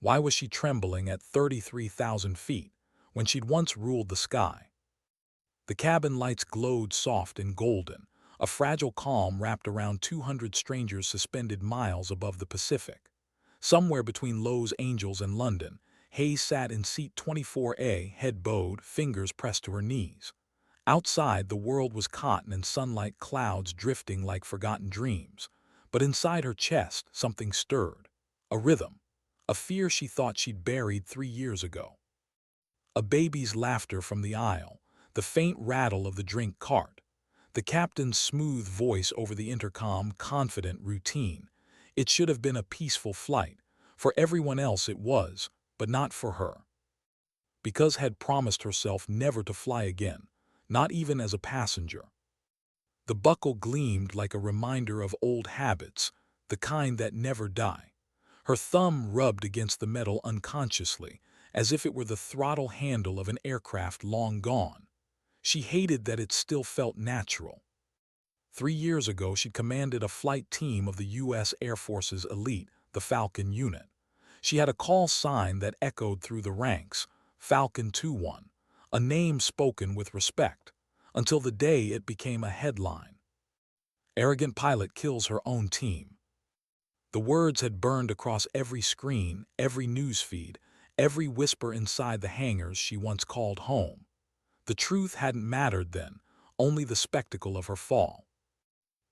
Why was she trembling at 33,000 feet when she'd once ruled the sky? The cabin lights glowed soft and golden, a fragile calm wrapped around 200 strangers suspended miles above the Pacific. Somewhere between Los Angeles and London, Hayes sat in seat 24A, head bowed, fingers pressed to her knees. Outside, the world was cotton and sunlight clouds drifting like forgotten dreams. But inside her chest, something stirred. A rhythm. A fear she thought she'd buried 3 years ago. A baby's laughter from the aisle, the faint rattle of the drink cart, the captain's smooth voice over the intercom, confident, routine. It should have been a peaceful flight. For everyone else it was, but not for her. Because had promised herself never to fly again, not even as a passenger. The buckle gleamed like a reminder of old habits, the kind that never die. Her thumb rubbed against the metal unconsciously, as if it were the throttle handle of an aircraft long gone. She hated that it still felt natural. 3 years ago, she'd commanded a flight team of the U.S. Air Force's elite, the Falcon unit. She had a call sign that echoed through the ranks, Falcon 2-1, a name spoken with respect, until the day it became a headline. Arrogant pilot kills her own team. The words had burned across every screen, every newsfeed, every whisper inside the hangars she once called home. The truth hadn't mattered then, only the spectacle of her fall.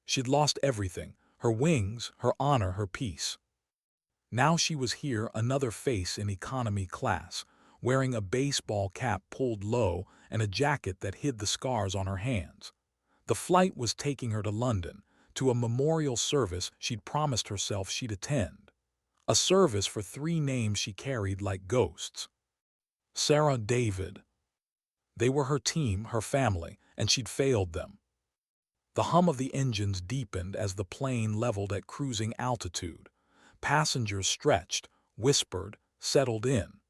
She'd lost everything, her wings, her honor, her peace. Now she was here, another face in economy class, wearing a baseball cap pulled low and a jacket that hid the scars on her hands. The flight was taking her to London, to a memorial service she'd promised herself she'd attend. A service for 3 names she carried like ghosts. Sarah, David. They were her team, her family, and she'd failed them. The hum of the engines deepened as the plane leveled at cruising altitude. Passengers stretched, whispered, settled in,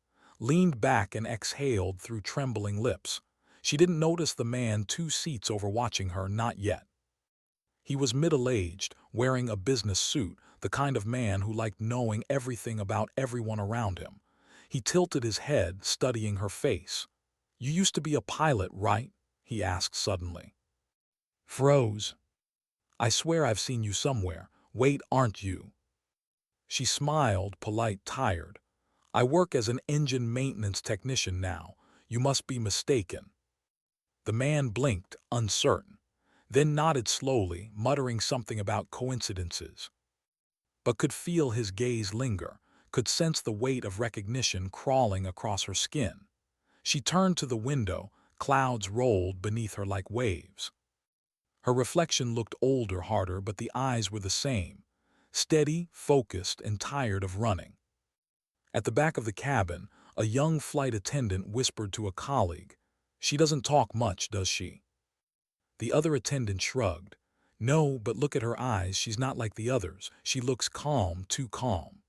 leaned back and exhaled through trembling lips. She didn't notice the man 2 seats over watching her, not yet. He was middle-aged, wearing a business suit, the kind of man who liked knowing everything about everyone around him. He tilted his head, studying her face. "You used to be a pilot, right?" he asked suddenly. Froze. "I swear I've seen you somewhere. Wait, aren't you?" She smiled, polite, tired. "I work as an engine maintenance technician now. You must be mistaken." The man blinked, uncertain, then nodded slowly, muttering something about coincidences. But could feel his gaze linger, could sense the weight of recognition crawling across her skin. She turned to the window, clouds rolled beneath her like waves. Her reflection looked older, harder, but the eyes were the same, steady, focused, and tired of running. At the back of the cabin, a young flight attendant whispered to a colleague, "She doesn't talk much, does she?" The other attendant shrugged. "No, but look at her eyes, she's not like the others. She looks calm, too calm."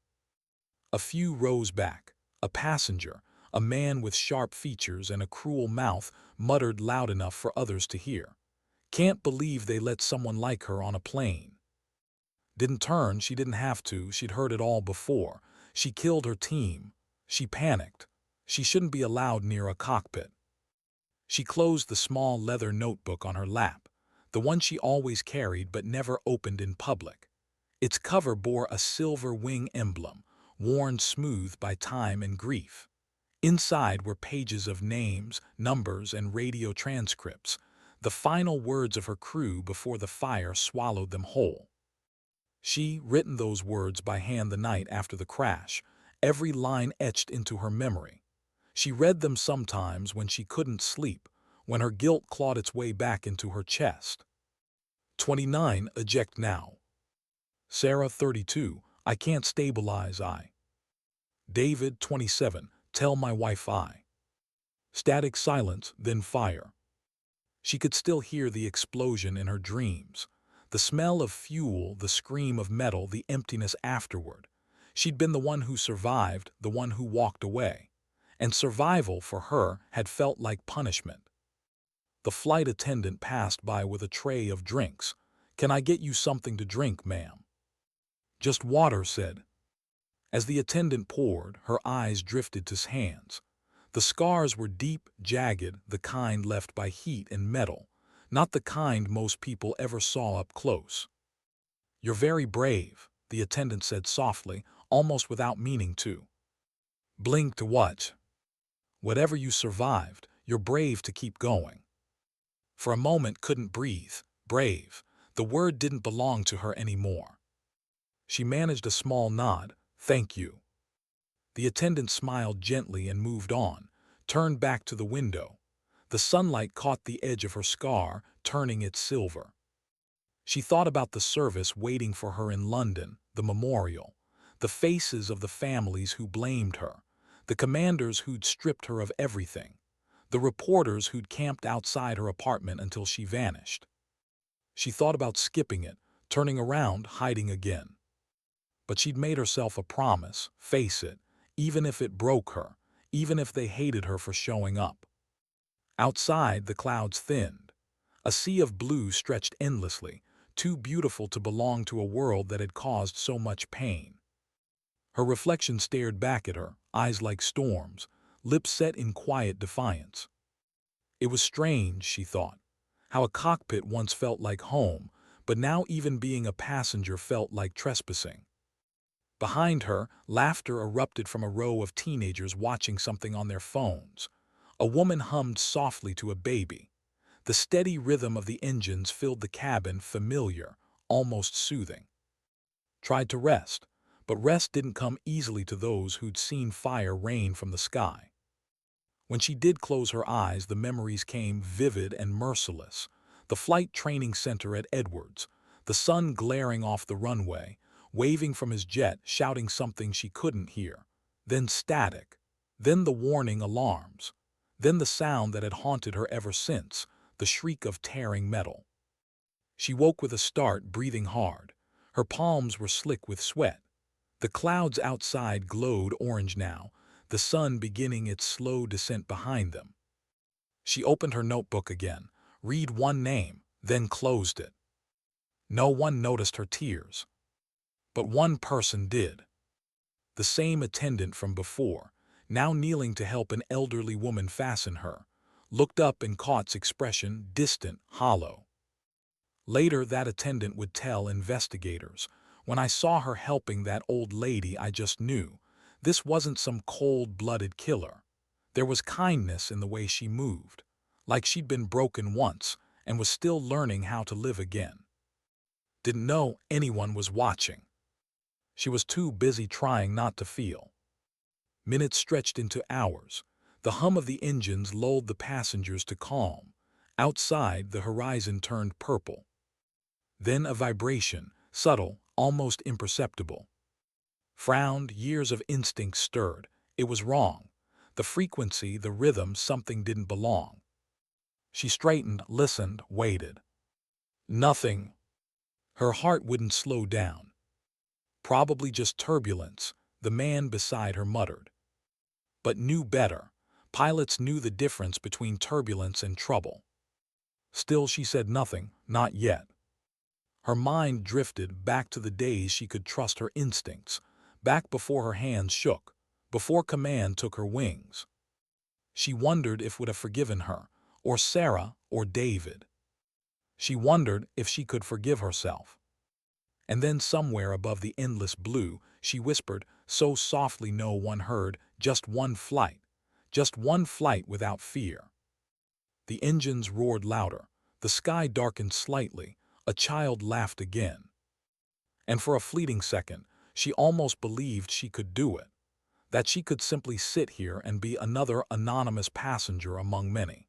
A few rows back, a passenger, a man with sharp features and a cruel mouth, muttered loud enough for others to hear, "Can't believe they let someone like her on a plane." Didn't turn, she didn't have to, she'd heard it all before. She killed her team. She panicked. She shouldn't be allowed near a cockpit. She closed the small leather notebook on her lap, the one she always carried but never opened in public. Its cover bore a silver wing emblem, worn smooth by time and grief. Inside were pages of names, numbers, and radio transcripts, the final words of her crew before the fire swallowed them whole. She written those words by hand the night after the crash, every line etched into her memory. She read them sometimes when she couldn't sleep, when her guilt clawed its way back into her chest. 29. Eject now. Sarah, 32. I can't stabilize. David, 27. Tell my wife I. Static silence, then fire. She could still hear the explosion in her dreams. The smell of fuel, the scream of metal, the emptiness afterward. She'd been the one who survived, the one who walked away. And survival, for her, had felt like punishment. The flight attendant passed by with a tray of drinks. "Can I get you something to drink, ma'am?" "Just water," said. As the attendant poured, her eyes drifted to his hands. The scars were deep, jagged, the kind left by heat and metal, not the kind most people ever saw up close. "You're very brave," the attendant said softly, almost without meaning to. "Blink to what? Whatever you survived, you're brave to keep going." For a moment couldn't breathe. Brave. The word didn't belong to her anymore. She managed a small nod. "Thank you." The attendant smiled gently and moved on, turned back to the window. The sunlight caught the edge of her scar, turning it silver. She thought about the service waiting for her in London, the memorial, the faces of the families who blamed her, the commanders who'd stripped her of everything, the reporters who'd camped outside her apartment until she vanished. She thought about skipping it, turning around, hiding again. But she'd made herself a promise, face it, even if it broke her, even if they hated her for showing up. Outside, the clouds thinned. A sea of blue stretched endlessly, too beautiful to belong to a world that had caused so much pain. Her reflection stared back at her, eyes like storms, lips set in quiet defiance. It was strange, she thought, how a cockpit once felt like home, but now even being a passenger felt like trespassing. Behind her, laughter erupted from a row of teenagers watching something on their phones. A woman hummed softly to a baby. The steady rhythm of the engines filled the cabin, familiar, almost soothing. Tried to rest, but rest didn't come easily to those who'd seen fire rain from the sky. When she did close her eyes, the memories came vivid and merciless. The flight training center at Edwards, the sun glaring off the runway, waving from his jet, shouting something she couldn't hear. Then static. Then the warning alarms. Then the sound that had haunted her ever since, the shriek of tearing metal. She woke with a start, breathing hard. Her palms were slick with sweat. The clouds outside glowed orange now, the sun beginning its slow descent behind them. She opened her notebook again, read one name, then closed it. No one noticed her tears. But one person did. The same attendant from before, now kneeling to help an elderly woman fasten her, looked up and caught's expression, distant, hollow. Later, that attendant would tell investigators, "When I saw her helping that old lady, I just knew. This wasn't some cold-blooded killer. There was kindness in the way she moved, like she'd been broken once and was still learning how to live again. Didn't know anyone was watching. She was too busy trying not to feel." Minutes stretched into hours. The hum of the engines lulled the passengers to calm. Outside, the horizon turned purple. Then a vibration, subtle, almost imperceptible. Frowned, years of instinct stirred. It was wrong. The frequency, the rhythm, something didn't belong. She straightened, listened, waited. Nothing. Her heart wouldn't slow down. Probably just turbulence, the man beside her muttered. But knew better. Pilots knew the difference between turbulence and trouble. Still she said nothing, not yet. Her mind drifted back to the days she could trust her instincts, back before her hands shook, before command took her wings. She wondered if would have forgiven her, or Sarah, or David. She wondered if she could forgive herself. And then somewhere above the endless blue, she whispered, so softly no one heard, just one flight without fear. The engines roared louder, the sky darkened slightly, a child laughed again. And for a fleeting second, she almost believed she could do it, that she could simply sit here and be another anonymous passenger among many.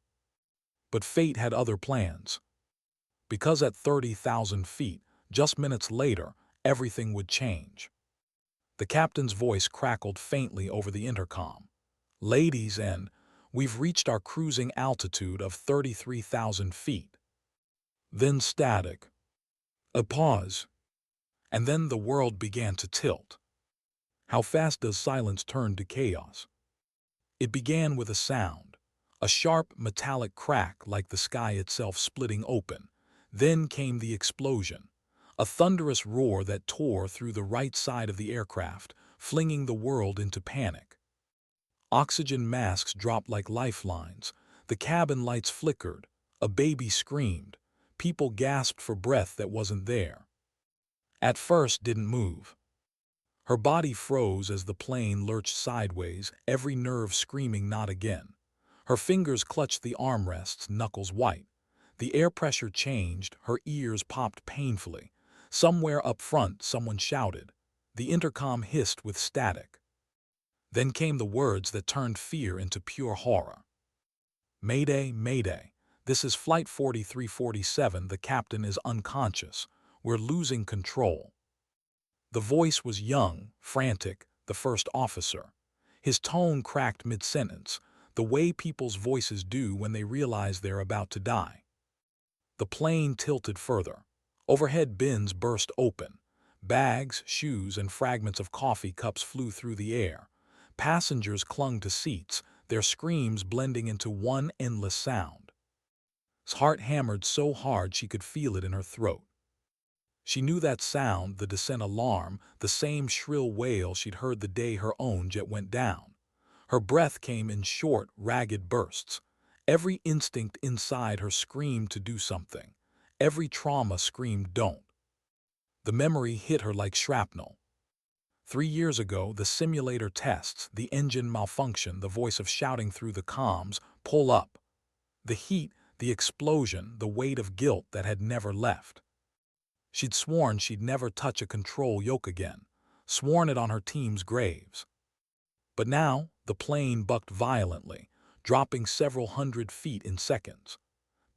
But fate had other plans. Because at 30,000 feet, just minutes later, everything would change. The captain's voice crackled faintly over the intercom. "Ladies and we've reached our cruising altitude of 33,000 feet. Then static. A pause. And then the world began to tilt. How fast does silence turn to chaos? It began with a sound, a sharp metallic crack like the sky itself splitting open. Then came the explosion, a thunderous roar that tore through the right side of the aircraft, flinging the world into panic. Oxygen masks dropped like lifelines. The cabin lights flickered. A baby screamed. People gasped for breath that wasn't there. At first didn't move. Her body froze as the plane lurched sideways, every nerve screaming not again. Her fingers clutched the armrests, knuckles white. The air pressure changed, her ears popped painfully. Somewhere up front, someone shouted. The intercom hissed with static. Then came the words that turned fear into pure horror. Mayday, Mayday. This is Flight 4347. The captain is unconscious. We're losing control. The voice was young, frantic, the first officer. His tone cracked mid-sentence, the way people's voices do when they realize they're about to die. The plane tilted further. Overhead bins burst open. Bags, shoes, and fragments of coffee cups flew through the air. Passengers clung to seats, their screams blending into one endless sound. His heart hammered so hard she could feel it in her throat. She knew that sound, the descent alarm, the same shrill wail she'd heard the day her own jet went down. Her breath came in short, ragged bursts. Every instinct inside her screamed to do something. Every trauma screamed, don't. The memory hit her like shrapnel. 3 years ago, the simulator tests, the engine malfunction, the voice of shouting through the comms, pull up. The heat, the explosion, the weight of guilt that had never left. She'd sworn she'd never touch a control yoke again, sworn it on her team's graves. But now, the plane bucked violently, dropping several hundred feet in seconds.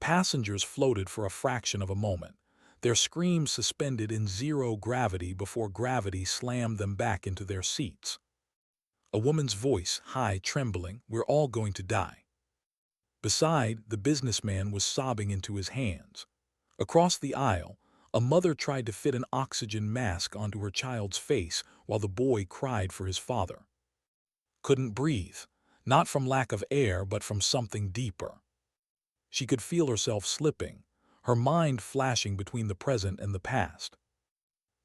Passengers floated for a fraction of a moment, their screams suspended in zero gravity before gravity slammed them back into their seats. A woman's voice, high, trembling, "We're all going to die." Beside, the businessman was sobbing into his hands. Across the aisle, a mother tried to fit an oxygen mask onto her child's face while the boy cried for his father. Couldn't breathe, not from lack of air but from something deeper. She could feel herself slipping, her mind flashing between the present and the past.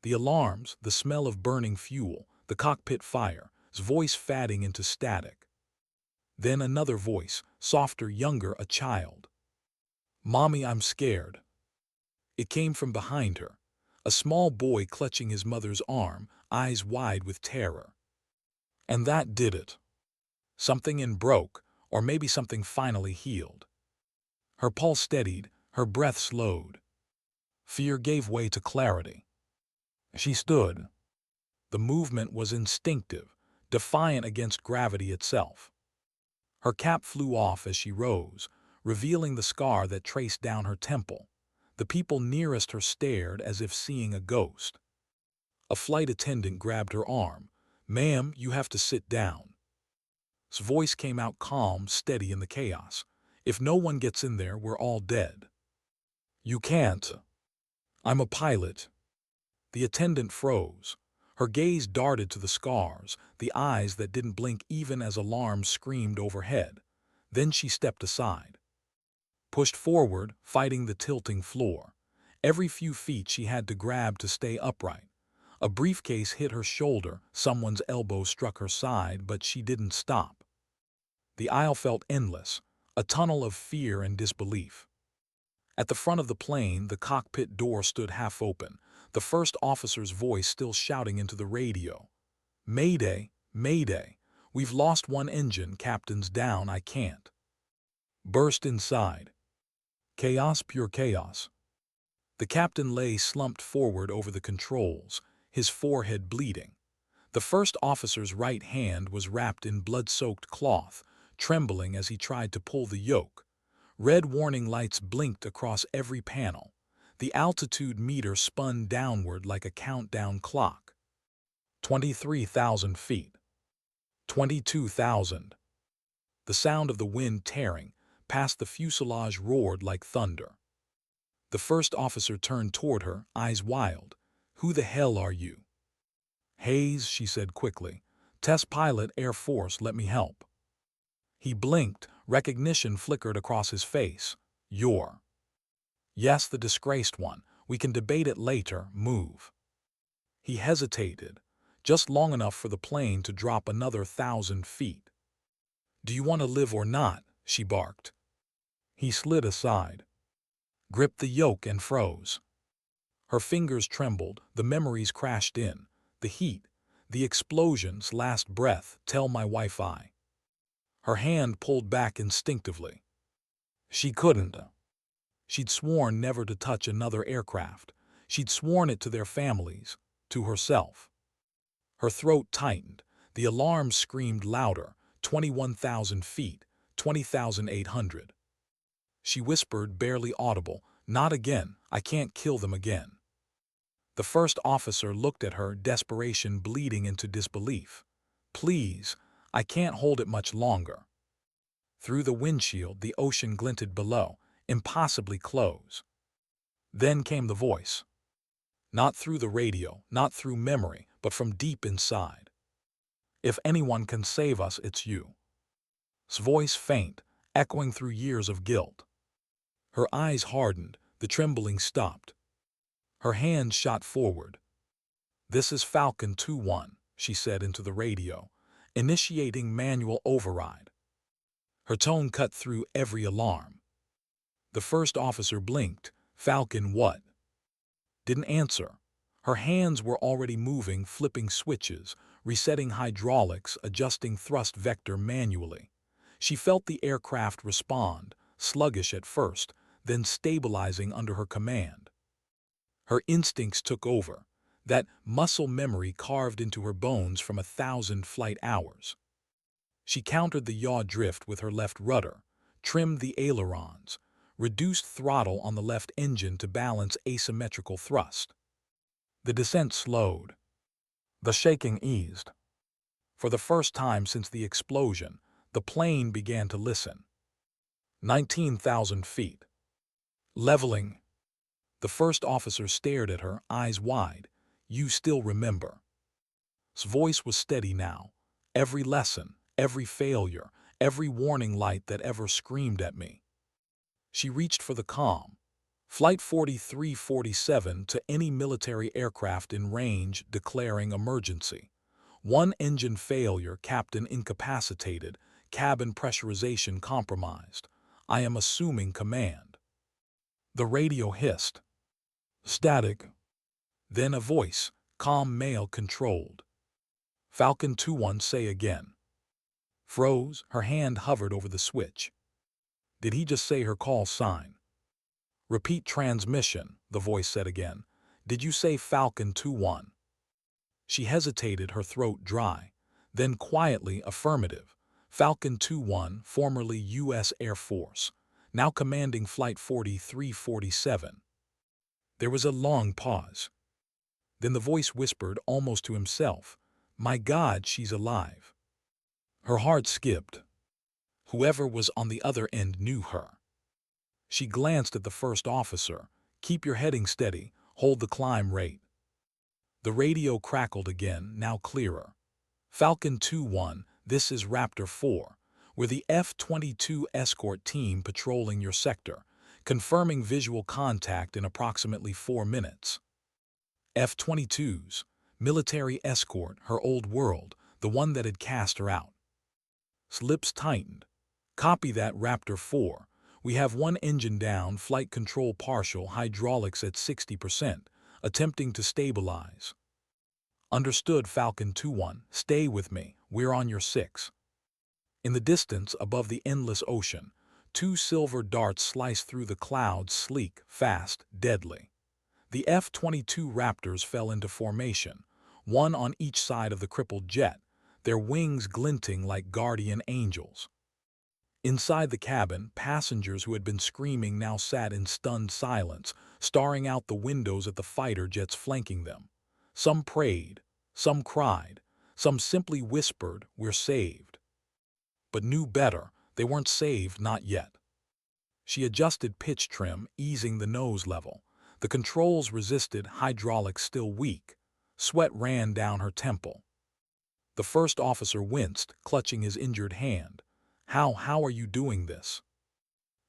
The alarms, the smell of burning fuel, the cockpit fire, his voice fading into static. Then another voice, softer, younger, a child. "Mommy, I'm scared." It came from behind her, a small boy clutching his mother's arm, eyes wide with terror. And that did it. Something in broke, or maybe something finally healed. Her pulse steadied, her breath slowed. Fear gave way to clarity. She stood. The movement was instinctive, defiant against gravity itself. Her cap flew off as she rose, revealing the scar that traced down her temple. The people nearest her stared as if seeing a ghost. A flight attendant grabbed her arm. "Ma'am, you have to sit down." His voice came out calm, steady in the chaos. "If no one gets in there, we're all dead." "You can't." "I'm a pilot." The attendant froze. Her gaze darted to the scars, the eyes that didn't blink even as alarms screamed overhead. Then she stepped aside. Pushed forward, fighting the tilting floor. Every few feet she had to grab to stay upright. A briefcase hit her shoulder, someone's elbow struck her side, but she didn't stop. The aisle felt endless, a tunnel of fear and disbelief. At the front of the plane, the cockpit door stood half open, the first officer's voice still shouting into the radio. "Mayday, Mayday, we've lost one engine, captain's down, I can't." Burst inside. Chaos, pure chaos. The captain lay slumped forward over the controls, his forehead bleeding. The first officer's right hand was wrapped in blood-soaked cloth, trembling as he tried to pull the yoke. Red warning lights blinked across every panel. The altitude meter spun downward like a countdown clock. 23,000 feet. 22,000. The sound of the wind tearing past the fuselage roared like thunder. The first officer turned toward her, eyes wild. "Who the hell are you?" "Hayes," she said quickly. "Test pilot, Air Force, let me help." He blinked, recognition flickered across his face. "You're..." "Yes, the disgraced one. We can debate it later, move." He hesitated. just long enough for the plane to drop another 1,000 feet. "Do you want to live or not?" she barked. He slid aside, gripped the yoke and froze. Her fingers trembled, the memories crashed in. The heat, the explosion's last breath, tell my wife I. Her hand pulled back instinctively. She couldn't. She'd sworn never to touch another aircraft. She'd sworn it to their families, to herself. Her throat tightened. The alarm screamed louder. 21,000 feet, 20,800. She whispered, barely audible, "Not again. I can't kill them again." The first officer looked at her, desperation bleeding into disbelief. "Please, I can't hold it much longer." Through the windshield, the ocean glinted below, impossibly close. Then came the voice. Not through the radio, not through memory, but from deep inside. "If anyone can save us, it's you." His voice faint, echoing through years of guilt. Her eyes hardened, the trembling stopped. Her hands shot forward. "This is Falcon 2-1, she said into the radio, initiating manual override. Her tone cut through every alarm. The first officer blinked. "Falcon what?" Didn't answer. Her hands were already moving, flipping switches, resetting hydraulics, adjusting thrust vector manually. She felt the aircraft respond, sluggish at first, then stabilizing under her command. Her instincts took over, that muscle memory carved into her bones from 1,000 flight hours. She countered the yaw drift with her left rudder, trimmed the ailerons, reduced throttle on the left engine to balance asymmetrical thrust. The descent slowed. The shaking eased. For the first time since the explosion, the plane began to listen. 19,000 feet. Leveling. The first officer stared at her, eyes wide. "You still remember." His voice was steady now. "Every lesson, every failure, every warning light that ever screamed at me." She reached for the comm. "Flight 4347 to any military aircraft in range declaring emergency. One engine failure, captain incapacitated, cabin pressurization compromised. I am assuming command." The radio hissed. Static. Then a voice, calm, male controlled. "Falcon 2-1, say again." Froze, her hand hovered over the switch. Did he just say her call sign? "Repeat transmission," the voice said again. "Did you say Falcon 2-1? She hesitated, her throat dry. Then quietly, affirmative. "Falcon 2-1, formerly U.S. Air Force, now commanding Flight 4347. There was a long pause. Then the voice whispered, almost to himself, "My God, she's alive." Her heart skipped. Whoever was on the other end knew her. She glanced at the first officer. "Keep your heading steady, hold the climb rate." The radio crackled again, now clearer. "Falcon 2-1, this is Raptor 4. We're the F-22 escort team patrolling your sector, confirming visual contact in approximately 4 minutes. F-22s, military escort, her old world, the one that had cast her out." His lips tightened. "Copy that, Raptor 4. We have one engine down, flight control partial, hydraulics at 60%, attempting to stabilize." "Understood, Falcon 2-1. Stay with me. We're on your 6." In the distance, above the endless ocean, 2 silver darts sliced through the clouds, sleek, fast, deadly. The F-22 Raptors fell into formation, one on each side of the crippled jet, their wings glinting like guardian angels. Inside the cabin, passengers who had been screaming now sat in stunned silence, staring out the windows at the fighter jets flanking them. Some prayed, some cried, some simply whispered, "We're saved." But knew better, they weren't saved, not yet. She adjusted pitch trim, easing the nose level. The controls resisted, hydraulics still weak. Sweat ran down her temple. The first officer winced, clutching his injured hand. How are you doing this?"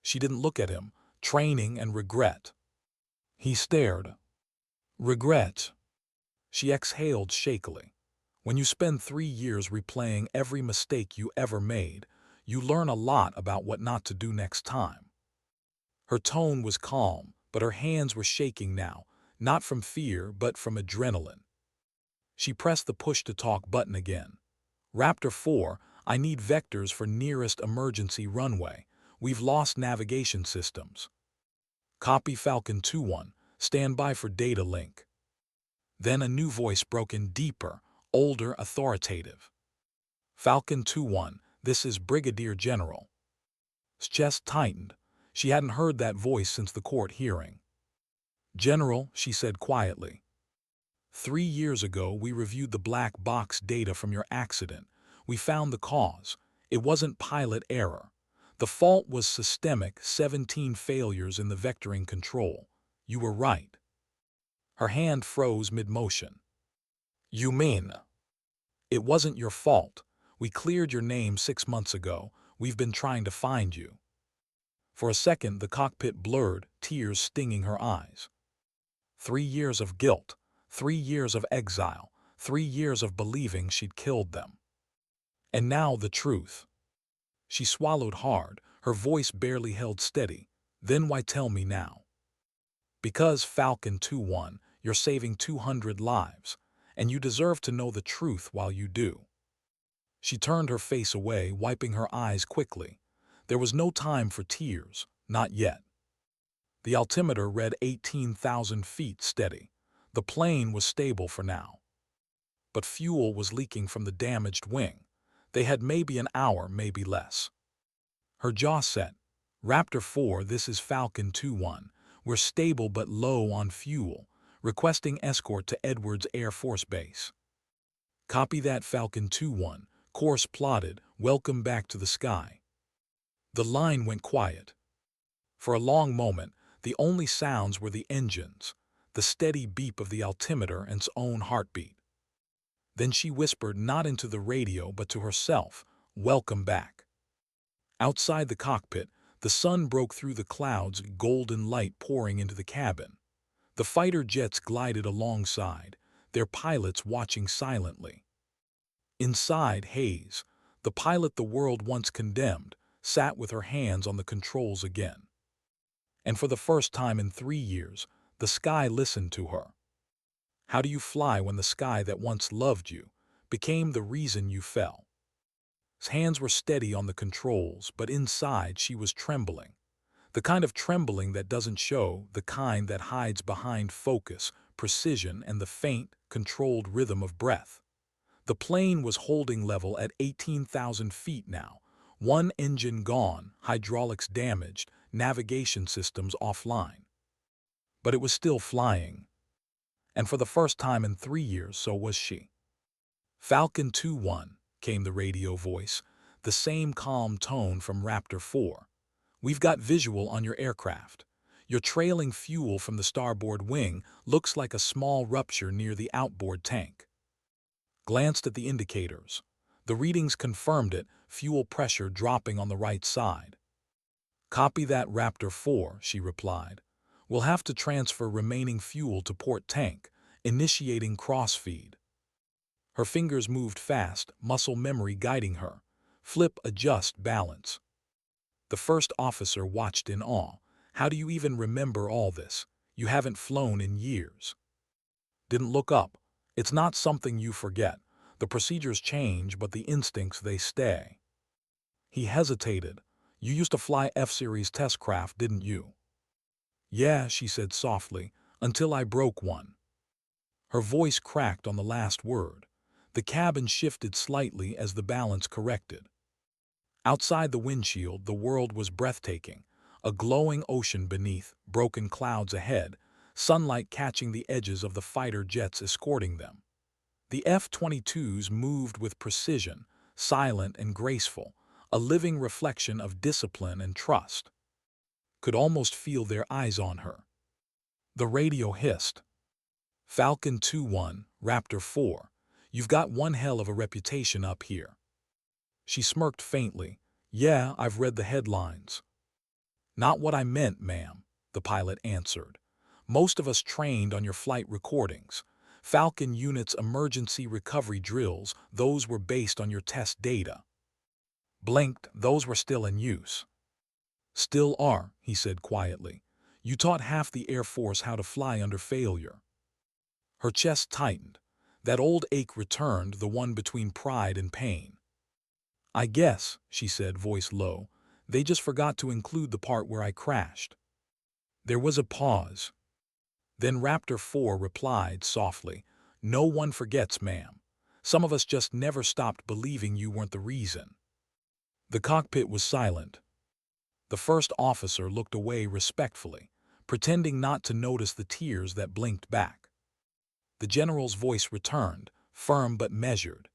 She didn't look at him. "Training and regret." He stared. "Regret." She exhaled shakily. When you spend 3 years replaying every mistake you ever made, you learn a lot about what not to do next time. Her tone was calm, but her hands were shaking now, not from fear but from adrenaline. She pressed the push-to-talk button again. Raptor 4, I need vectors for nearest emergency runway. We've lost navigation systems. Copy Falcon 2-1, stand by for data link. Then a new voice broke in, deeper, older, authoritative. Falcon 2-1, this is Brigadier General. His chest tightened. She hadn't heard that voice since the court hearing. General, she said quietly. 3 years ago, we reviewed the black box data from your accident. We found the cause. It wasn't pilot error. The fault was systemic, 17 failures in the vectoring control. You were right. Her hand froze mid-motion. You mean? It wasn't your fault. We cleared your name 6 months ago. We've been trying to find you. For a second, the cockpit blurred, tears stinging her eyes. 3 years of guilt, 3 years of exile, 3 years of believing she'd killed them. And now the truth. She swallowed hard, her voice barely held steady. Then why tell me now? Because, Falcon 2-1, you're saving 200 lives, and you deserve to know the truth while you do. She turned her face away, wiping her eyes quickly. There was no time for tears, not yet. The altimeter read 18,000 feet steady. The plane was stable for now. But fuel was leaking from the damaged wing. They had maybe an hour, maybe less. Her jaw set. Raptor 4, this is Falcon 2-1. We're stable but low on fuel. Requesting escort to Edwards Air Force Base. Copy that, Falcon 2-1. Course plotted. Welcome back to the sky. The line went quiet. For a long moment, the only sounds were the engines, the steady beep of the altimeter and its own heartbeat. Then she whispered, not into the radio but to herself, welcome back. Outside the cockpit, the sun broke through the clouds, golden light pouring into the cabin. The fighter jets glided alongside, their pilots watching silently. Inside, Hayes, the pilot the world once condemned, sat with her hands on the controls again. And for the first time in 3 years, the sky listened to her. How do you fly when the sky that once loved you became the reason you fell? His hands were steady on the controls, but inside she was trembling. The kind of trembling that doesn't show, the kind that hides behind focus, precision, and the faint, controlled rhythm of breath. The plane was holding level at 18,000 feet now. One engine gone, hydraulics damaged, navigation systems offline. But it was still flying. And for the first time in 3 years, so was she. Falcon 2-1, came the radio voice, the same calm tone from Raptor 4. We've got visual on your aircraft. Your trailing fuel from the starboard wing looks like a small rupture near the outboard tank. Glanced at the indicators. The readings confirmed it, fuel pressure dropping on the right side. Copy that, Raptor 4, she replied. We'll have to transfer remaining fuel to port tank, initiating crossfeed. Her fingers moved fast, muscle memory guiding her. Flip, adjust, balance. The first officer watched in awe. How do you even remember all this? You haven't flown in years. Didn't look up. It's not something you forget. The procedures change, but the instincts, they stay. He hesitated. You used to fly F-Series test craft, didn't you? Yeah, she said softly, until I broke one. Her voice cracked on the last word. The cabin shifted slightly as the balance corrected. Outside the windshield, the world was breathtaking. A glowing ocean beneath, broken clouds ahead, sunlight catching the edges of the fighter jets escorting them. The F-22s moved with precision, silent and graceful, a living reflection of discipline and trust. Could almost feel their eyes on her. The radio hissed. Falcon 2-1, Raptor 4, you've got one hell of a reputation up here. She smirked faintly. Yeah, I've read the headlines. Not what I meant, ma'am, the pilot answered. Most of us trained on your flight recordings. Falcon units emergency recovery drills, those were based on your test data. Blinked, those were still in use. Still are, he said quietly. You taught half the Air Force how to fly under failure. Her chest tightened. That old ache returned, the one between pride and pain. I guess, she said, voice low, they just forgot to include the part where I crashed. There was a pause. Then Raptor 4 replied softly, no one forgets, ma'am. Some of us just never stopped believing you weren't the reason. The cockpit was silent. The first officer looked away respectfully, pretending not to notice the tears that blinked back. The general's voice returned, firm but measured.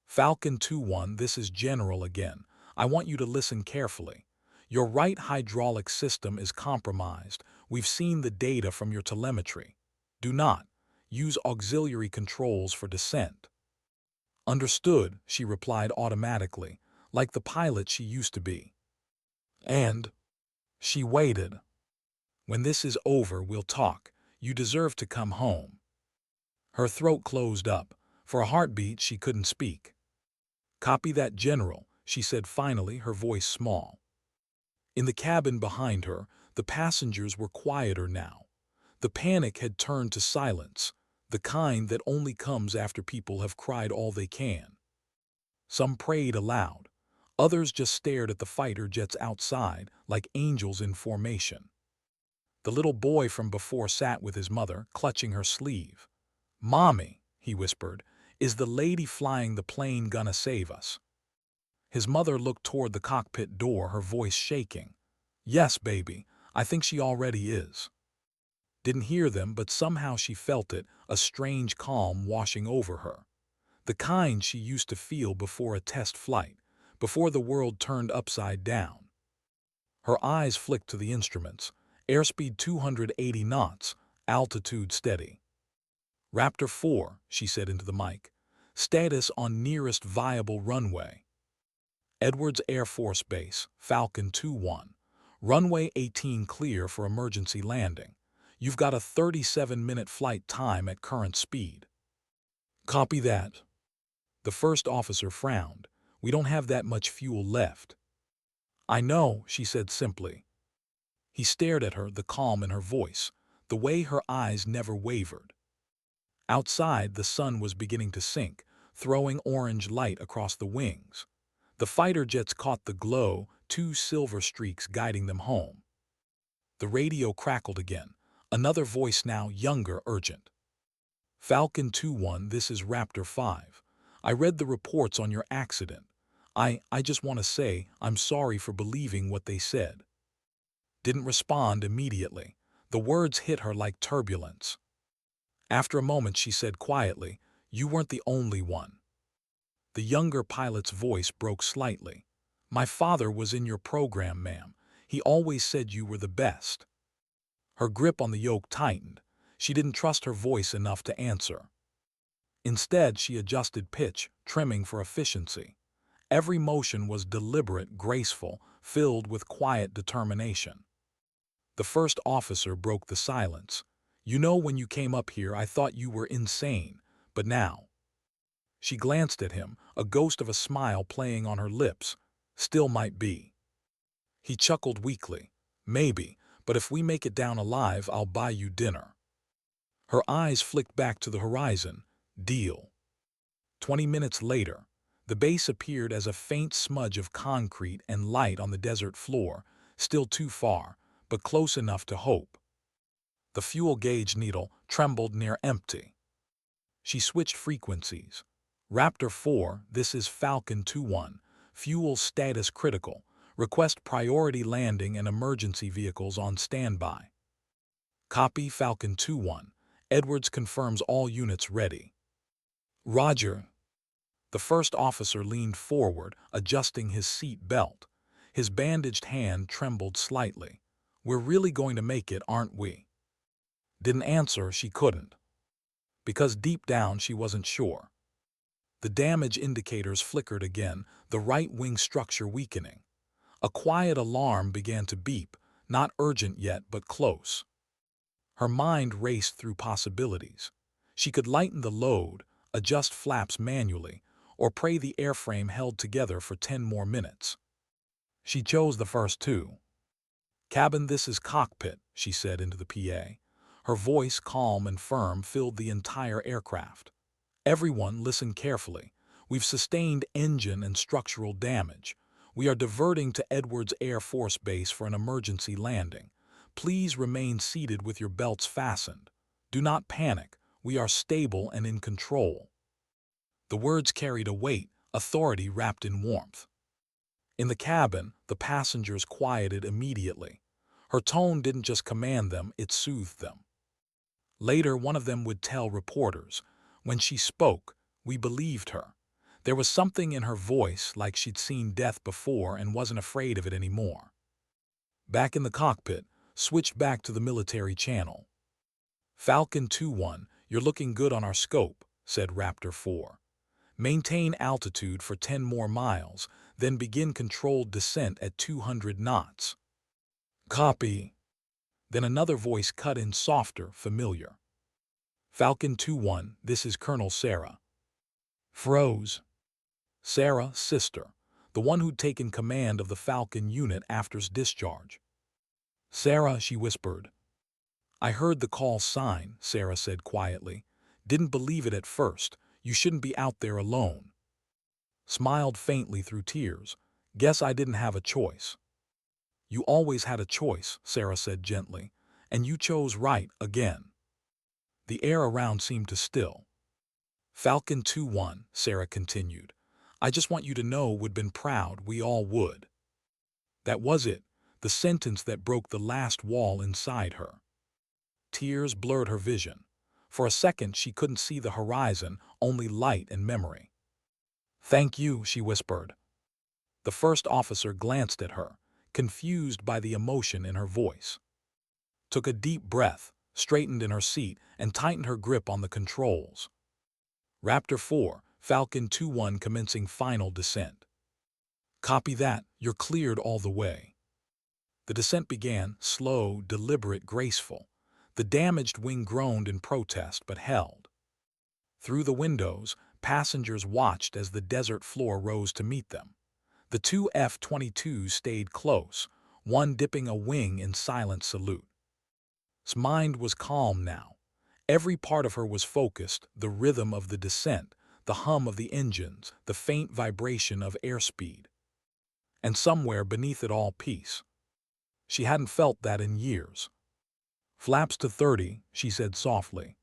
Falcon 2-1, this is General again. I want you to listen carefully. Your right hydraulic system is compromised. We've seen the data from your telemetry. Do not use auxiliary controls for descent. Understood, she replied automatically, like the pilot she used to be. And she waited. When this is over, we'll talk. You deserve to come home. Her throat closed up. For a heartbeat, she couldn't speak. Copy that, General, she said finally, her voice small. In the cabin behind her, the passengers were quieter now. The panic had turned to silence, the kind that only comes after people have cried all they can. Some prayed aloud. Others just stared at the fighter jets outside like angels in formation. The little boy from before sat with his mother, clutching her sleeve. Mommy, he whispered, is the lady flying the plane gonna save us? His mother looked toward the cockpit door, her voice shaking. Yes, baby, I think she already is. Didn't hear them, but somehow she felt it, a strange calm washing over her. The kind she used to feel before a test flight, before the world turned upside down. Her eyes flicked to the instruments. Airspeed 280 knots, altitude steady. Raptor 4, she said into the mic. Status on nearest viable runway. Edwards Air Force Base, Falcon 2-1. Runway 18 clear for emergency landing. You've got a 37-minute flight time at current speed. Copy that. The first officer frowned. We don't have that much fuel left. I know, she said simply. He stared at her, the calm in her voice, the way her eyes never wavered. Outside, the sun was beginning to sink, throwing orange light across the wings. The fighter jets caught the glow, two silver streaks guiding them home. The radio crackled again, another voice now younger, urgent. Falcon 2-1, this is Raptor 5. I read the reports on your accident. I just want to say I'm sorry for believing what they said. Didn't respond immediately. The words hit her like turbulence. After a moment, she said quietly, you weren't the only one. The younger pilot's voice broke slightly. My father was in your program, ma'am. He always said you were the best. Her grip on the yoke tightened. She didn't trust her voice enough to answer. Instead, she adjusted pitch, trimming for efficiency. Every motion was deliberate, graceful, filled with quiet determination. The first officer broke the silence. You know, when you came up here, I thought you were insane, but now. She glanced at him, a ghost of a smile playing on her lips. Still might be. He chuckled weakly. Maybe, but if we make it down alive, I'll buy you dinner. Her eyes flicked back to the horizon. Deal. 20 minutes later, the base appeared as a faint smudge of concrete and light on the desert floor, still too far, but close enough to hope. The fuel gauge needle trembled near empty. She switched frequencies. Raptor 4, this is Falcon 2-1. Fuel status critical. Request priority landing and emergency vehicles on standby. Copy Falcon 2-1. Edwards confirms all units ready. Roger. The first officer leaned forward, adjusting his seat belt. His bandaged hand trembled slightly. We're really going to make it, aren't we? Didn't answer, she couldn't. Because deep down she wasn't sure. The damage indicators flickered again, the right wing structure weakening. A quiet alarm began to beep, not urgent yet, but close. Her mind raced through possibilities. She could lighten the load, adjust flaps manually, or pray the airframe held together for 10 more minutes. She chose the first two. "Cabin, this is cockpit," she said into the PA. Her voice, calm and firm, filled the entire aircraft. "Everyone, listen carefully. We've sustained engine and structural damage. We are diverting to Edwards Air Force Base for an emergency landing. Please remain seated with your belts fastened. Do not panic. We are stable and in control." The words carried a weight, authority wrapped in warmth. In the cabin, the passengers quieted immediately. Her tone didn't just command them, it soothed them. Later, one of them would tell reporters, "When she spoke, we believed her. There was something in her voice like she'd seen death before and wasn't afraid of it anymore." Back in the cockpit, switched back to the military channel. "Falcon 2-1, you're looking good on our scope," said Raptor 4. "Maintain altitude for 10 more miles, then begin controlled descent at 200 knots. "Copy." Then another voice cut in, softer, familiar. "Falcon 2-1, this is Colonel Sarah." Froze. Sarah, sister, the one who'd taken command of the Falcon unit after discharge. "Sarah," she whispered. "I heard the call sign," Sarah said quietly. "Didn't believe it at first. You shouldn't be out there alone." Smiled faintly through tears. "Guess I didn't have a choice." "You always had a choice," Sarah said gently, "and you chose right again." The air around seemed to still. "Falcon 2-1, Sarah continued. "I just want you to know we'd been proud, we all would." That was it, the sentence that broke the last wall inside her. Tears blurred her vision. For a second she couldn't see the horizon, only light and memory. "Thank you," she whispered. The first officer glanced at her, confused by the emotion in her voice. Took a deep breath, straightened in her seat, and tightened her grip on the controls. "Raptor 4, Falcon 2-1 commencing final descent." "Copy that, you're cleared all the way." The descent began, slow, deliberate, graceful. The damaged wing groaned in protest but held. Through the windows, passengers watched as the desert floor rose to meet them. The two F-22s stayed close, one dipping a wing in silent salute. His mind was calm now. Every part of her was focused, the rhythm of the descent, the hum of the engines, the faint vibration of airspeed. And somewhere beneath it all, peace. She hadn't felt that in years. "Flaps to 30, she said softly.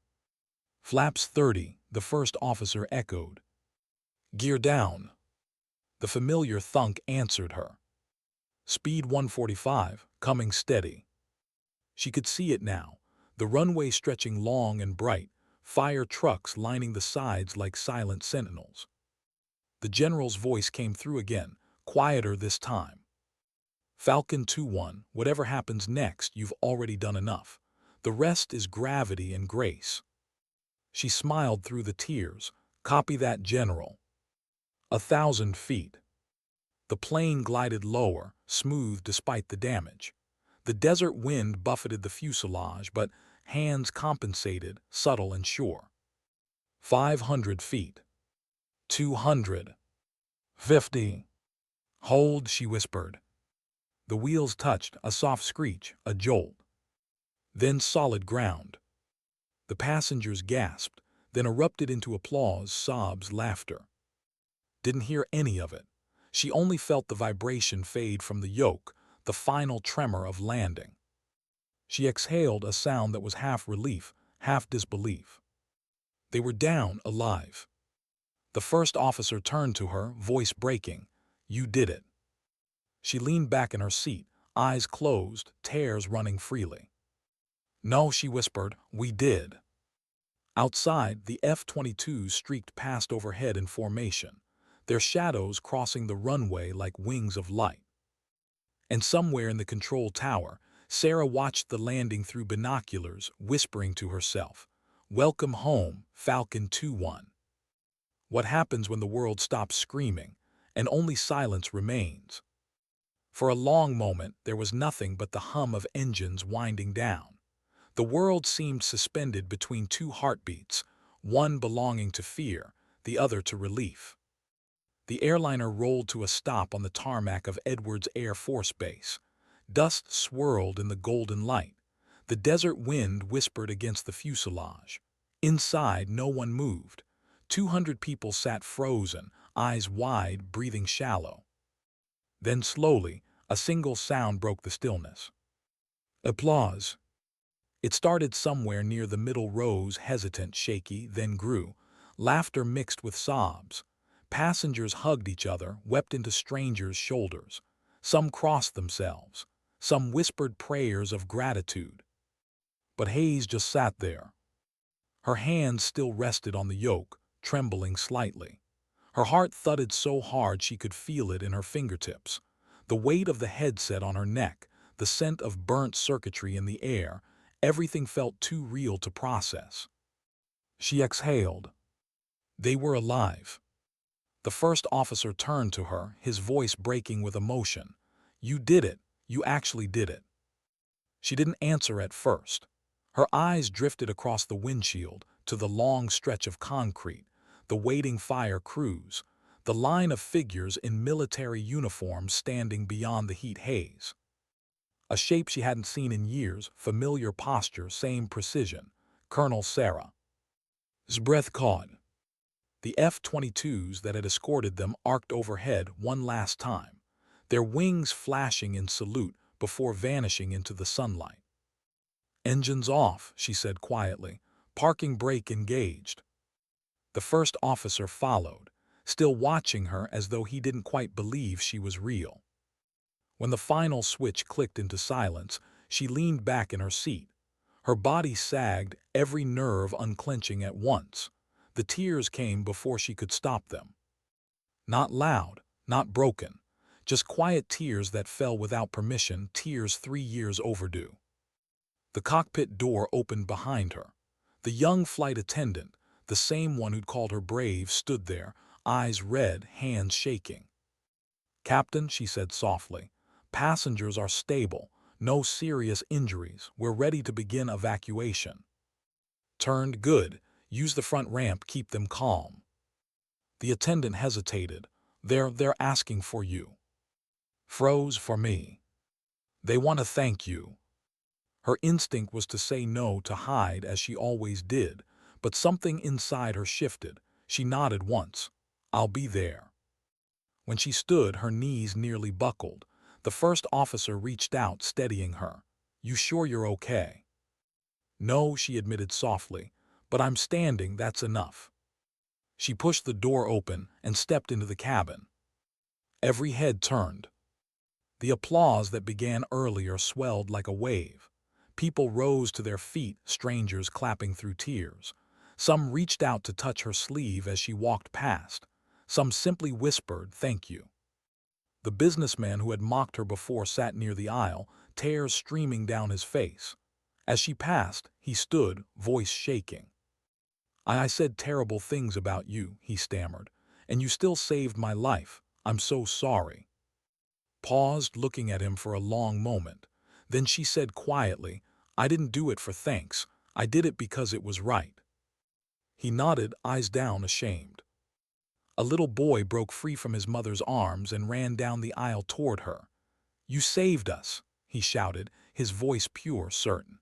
"Flaps 30, the first officer echoed. "Gear down." The familiar thunk answered her. "Speed 145, coming steady." She could see it now, the runway stretching long and bright, fire trucks lining the sides like silent sentinels. The general's voice came through again, quieter this time. "Falcon 2-1, whatever happens next, you've already done enough. The rest is gravity and grace." She smiled through the tears. "Copy that, General." 1,000 feet. The plane glided lower, smooth despite the damage. The desert wind buffeted the fuselage, but hands compensated, subtle and sure. 500 feet. 200. 50. "Hold," she whispered. The wheels touched, a soft screech, a jolt. Then solid ground. The passengers gasped, then erupted into applause, sobs, laughter. Didn't hear any of it. She only felt the vibration fade from the yoke, the final tremor of landing. She exhaled a sound that was half relief, half disbelief. They were down, alive. The first officer turned to her, voice breaking. "You did it." She leaned back in her seat, eyes closed, tears running freely. "No," she whispered, "we did." Outside, the F-22s streaked past overhead in formation, their shadows crossing the runway like wings of light. And somewhere in the control tower, Sarah watched the landing through binoculars, whispering to herself, "Welcome home, Falcon 2-1." What happens when the world stops screaming, and only silence remains? For a long moment, there was nothing but the hum of engines winding down. The world seemed suspended between two heartbeats, one belonging to fear, the other to relief. The airliner rolled to a stop on the tarmac of Edwards Air Force Base. Dust swirled in the golden light. The desert wind whispered against the fuselage. Inside, no one moved. 200 people sat frozen, eyes wide, breathing shallow. Then slowly, a single sound broke the stillness. Applause. It started somewhere near the middle rows, hesitant, shaky, then grew. Laughter mixed with sobs. Passengers hugged each other, wept into strangers' shoulders. Some crossed themselves. Some whispered prayers of gratitude. But Hayes just sat there. Her hands still rested on the yoke, trembling slightly. Her heart thudded so hard she could feel it in her fingertips. The weight of the headset on her neck, the scent of burnt circuitry in the air, everything felt too real to process. She exhaled. They were alive. The first officer turned to her, his voice breaking with emotion. "You did it. You actually did it." She didn't answer at first. Her eyes drifted across the windshield to the long stretch of concrete, the waiting fire crews, the line of figures in military uniforms standing beyond the heat haze. A shape she hadn't seen in years, familiar posture, same precision. Colonel Sarah. His breath caught. The F-22s that had escorted them arced overhead one last time, their wings flashing in salute before vanishing into the sunlight. "Engines off," she said quietly. "Parking brake engaged." The first officer followed, still watching her as though he didn't quite believe she was real. When the final switch clicked into silence, she leaned back in her seat. Her body sagged, every nerve unclenching at once. The tears came before she could stop them. Not loud, not broken, just quiet tears that fell without permission, tears 3 years overdue. The cockpit door opened behind her. The young flight attendant, the same one who'd called her brave, stood there, eyes red, hands shaking. "Captain," she said softly, "passengers are stable, no serious injuries. We're ready to begin evacuation." "Turned good. Use the front ramp, keep them calm." The attendant hesitated. They're asking for you." Froze. "For me. They want to thank you." Her instinct was to say no, to hide as she always did, but something inside her shifted. She nodded once. "I'll be there." When she stood, her knees nearly buckled. The first officer reached out, steadying her. "You sure you're okay?" "No," she admitted softly, "but I'm standing, that's enough." She pushed the door open and stepped into the cabin. Every head turned. The applause that began earlier swelled like a wave. People rose to their feet, strangers clapping through tears. Some reached out to touch her sleeve as she walked past. Some simply whispered, "Thank you." The businessman who had mocked her before sat near the aisle, tears streaming down his face. As she passed, he stood, voice shaking. I said terrible things about you," he stammered, "and you still saved my life. I'm so sorry." Paused, looking at him for a long moment. Then she said quietly, "I didn't do it for thanks. I did it because it was right." He nodded, eyes down, ashamed. A little boy broke free from his mother's arms and ran down the aisle toward her. "You saved us," he shouted, his voice pure, certain.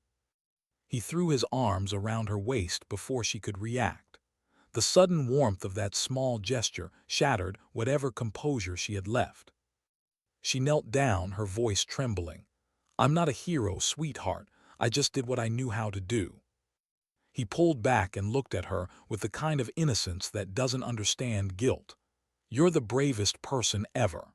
He threw his arms around her waist before she could react. The sudden warmth of that small gesture shattered whatever composure she had left. She knelt down, her voice trembling. "I'm not a hero, sweetheart. I just did what I knew how to do." He pulled back and looked at her with the kind of innocence that doesn't understand guilt. "You're the bravest person ever."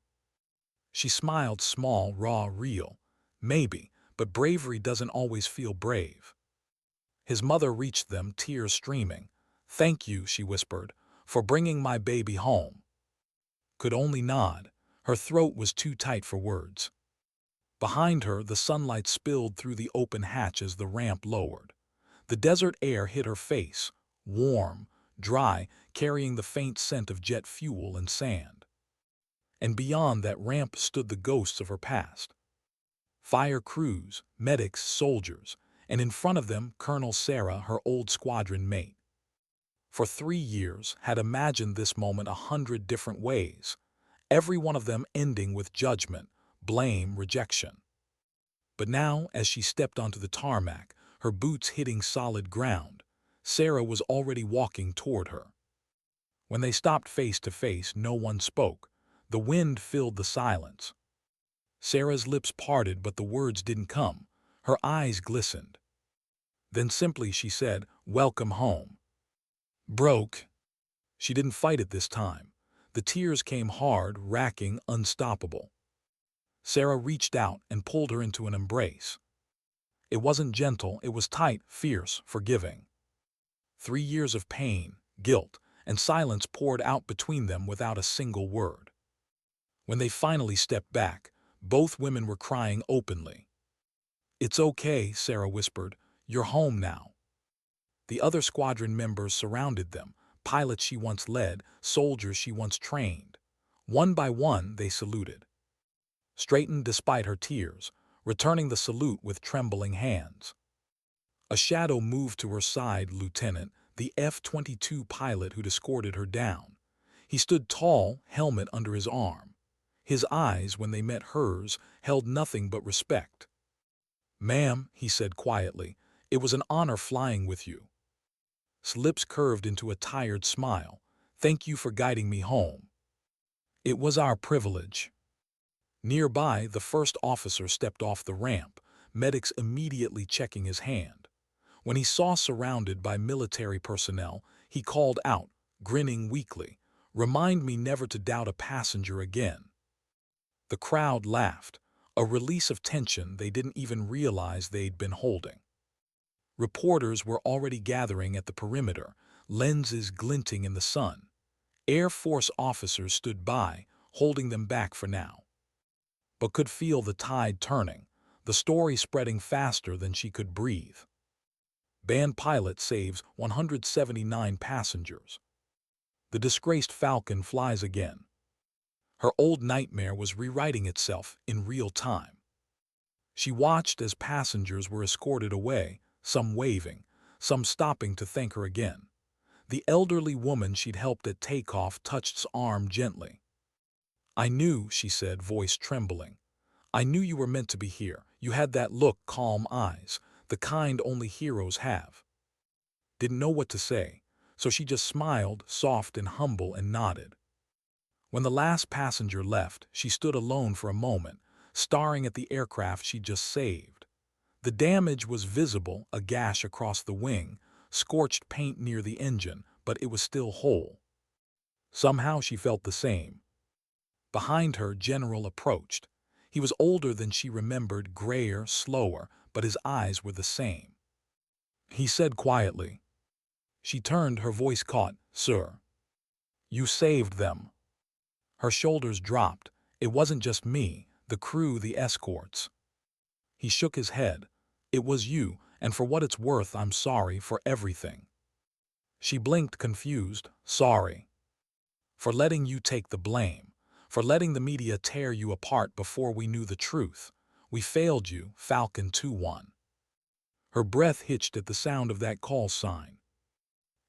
She smiled, small, raw, real. "Maybe, but bravery doesn't always feel brave." His mother reached them, tears streaming. "Thank you," she whispered, "for bringing my baby home." Could only nod. Her throat was too tight for words. Behind her, the sunlight spilled through the open hatch as the ramp lowered. The desert air hit her face, warm, dry, carrying the faint scent of jet fuel and sand. And beyond that ramp stood the ghosts of her past. Fire crews, medics, soldiers, and in front of them Colonel Sarah, her old squadron mate. for 3 years, had imagined this moment 100 different ways, every one of them ending with judgment, blame, rejection. But now, as she stepped onto the tarmac, her boots hitting solid ground, Sarah was already walking toward her. When they stopped face to face, no one spoke. The wind filled the silence. Sarah's lips parted, but the words didn't come. Her eyes glistened. Then simply she said, "Welcome home." Broke. She didn't fight it this time. The tears came hard, racking, unstoppable. Sarah reached out and pulled her into an embrace. It wasn't gentle, it was tight, fierce, forgiving. 3 years of pain, guilt, and silence poured out between them without a single word. When they finally stepped back, both women were crying openly. "It's okay," Sarah whispered. "You're home now." The other squadron members surrounded them, pilots she once led, soldiers she once trained. One by one, they saluted. Straightened despite her tears, returning the salute with trembling hands. A shadow moved to her side, Lieutenant, the F-22 pilot who'd escorted her down. He stood tall, helmet under his arm. His eyes, when they met hers, held nothing but respect. "Ma'am," he said quietly, "it was an honor flying with you." His lips curved into a tired smile. "Thank you for guiding me home." "It was our privilege." Nearby, the first officer stepped off the ramp, medics immediately checking his hand. When he saw surrounded by military personnel, he called out, grinning weakly, "Remind me never to doubt a passenger again." The crowd laughed, a release of tension they didn't even realize they'd been holding. Reporters were already gathering at the perimeter, lenses glinting in the sun. Air Force officers stood by, holding them back for now, but could feel the tide turning, the story spreading faster than she could breathe. Banned pilot saves 179 passengers. The disgraced Falcon flies again. Her old nightmare was rewriting itself in real time. She watched as passengers were escorted away, some waving, some stopping to thank her again. The elderly woman she'd helped at takeoff touched his arm gently. "I knew," she said, voice trembling. "I knew you were meant to be here. You had that look, calm eyes, the kind only heroes have." Didn't know what to say, so she just smiled, soft and humble, and nodded. When the last passenger left, she stood alone for a moment, staring at the aircraft she'd just saved. The damage was visible, a gash across the wing, scorched paint near the engine, but it was still whole. Somehow she felt the same. Behind her, General approached. He was older than she remembered, grayer, slower, but his eyes were the same. He said quietly. She turned, her voice caught, "Sir, you saved them." Her shoulders dropped. "It wasn't just me, the crew, the escorts." He shook his head. "It was you, and for what it's worth, I'm sorry for everything." She blinked, confused. "Sorry. For letting you take the blame. For letting the media tear you apart before we knew the truth. We failed you, Falcon 2-1. Her breath hitched at the sound of that call sign.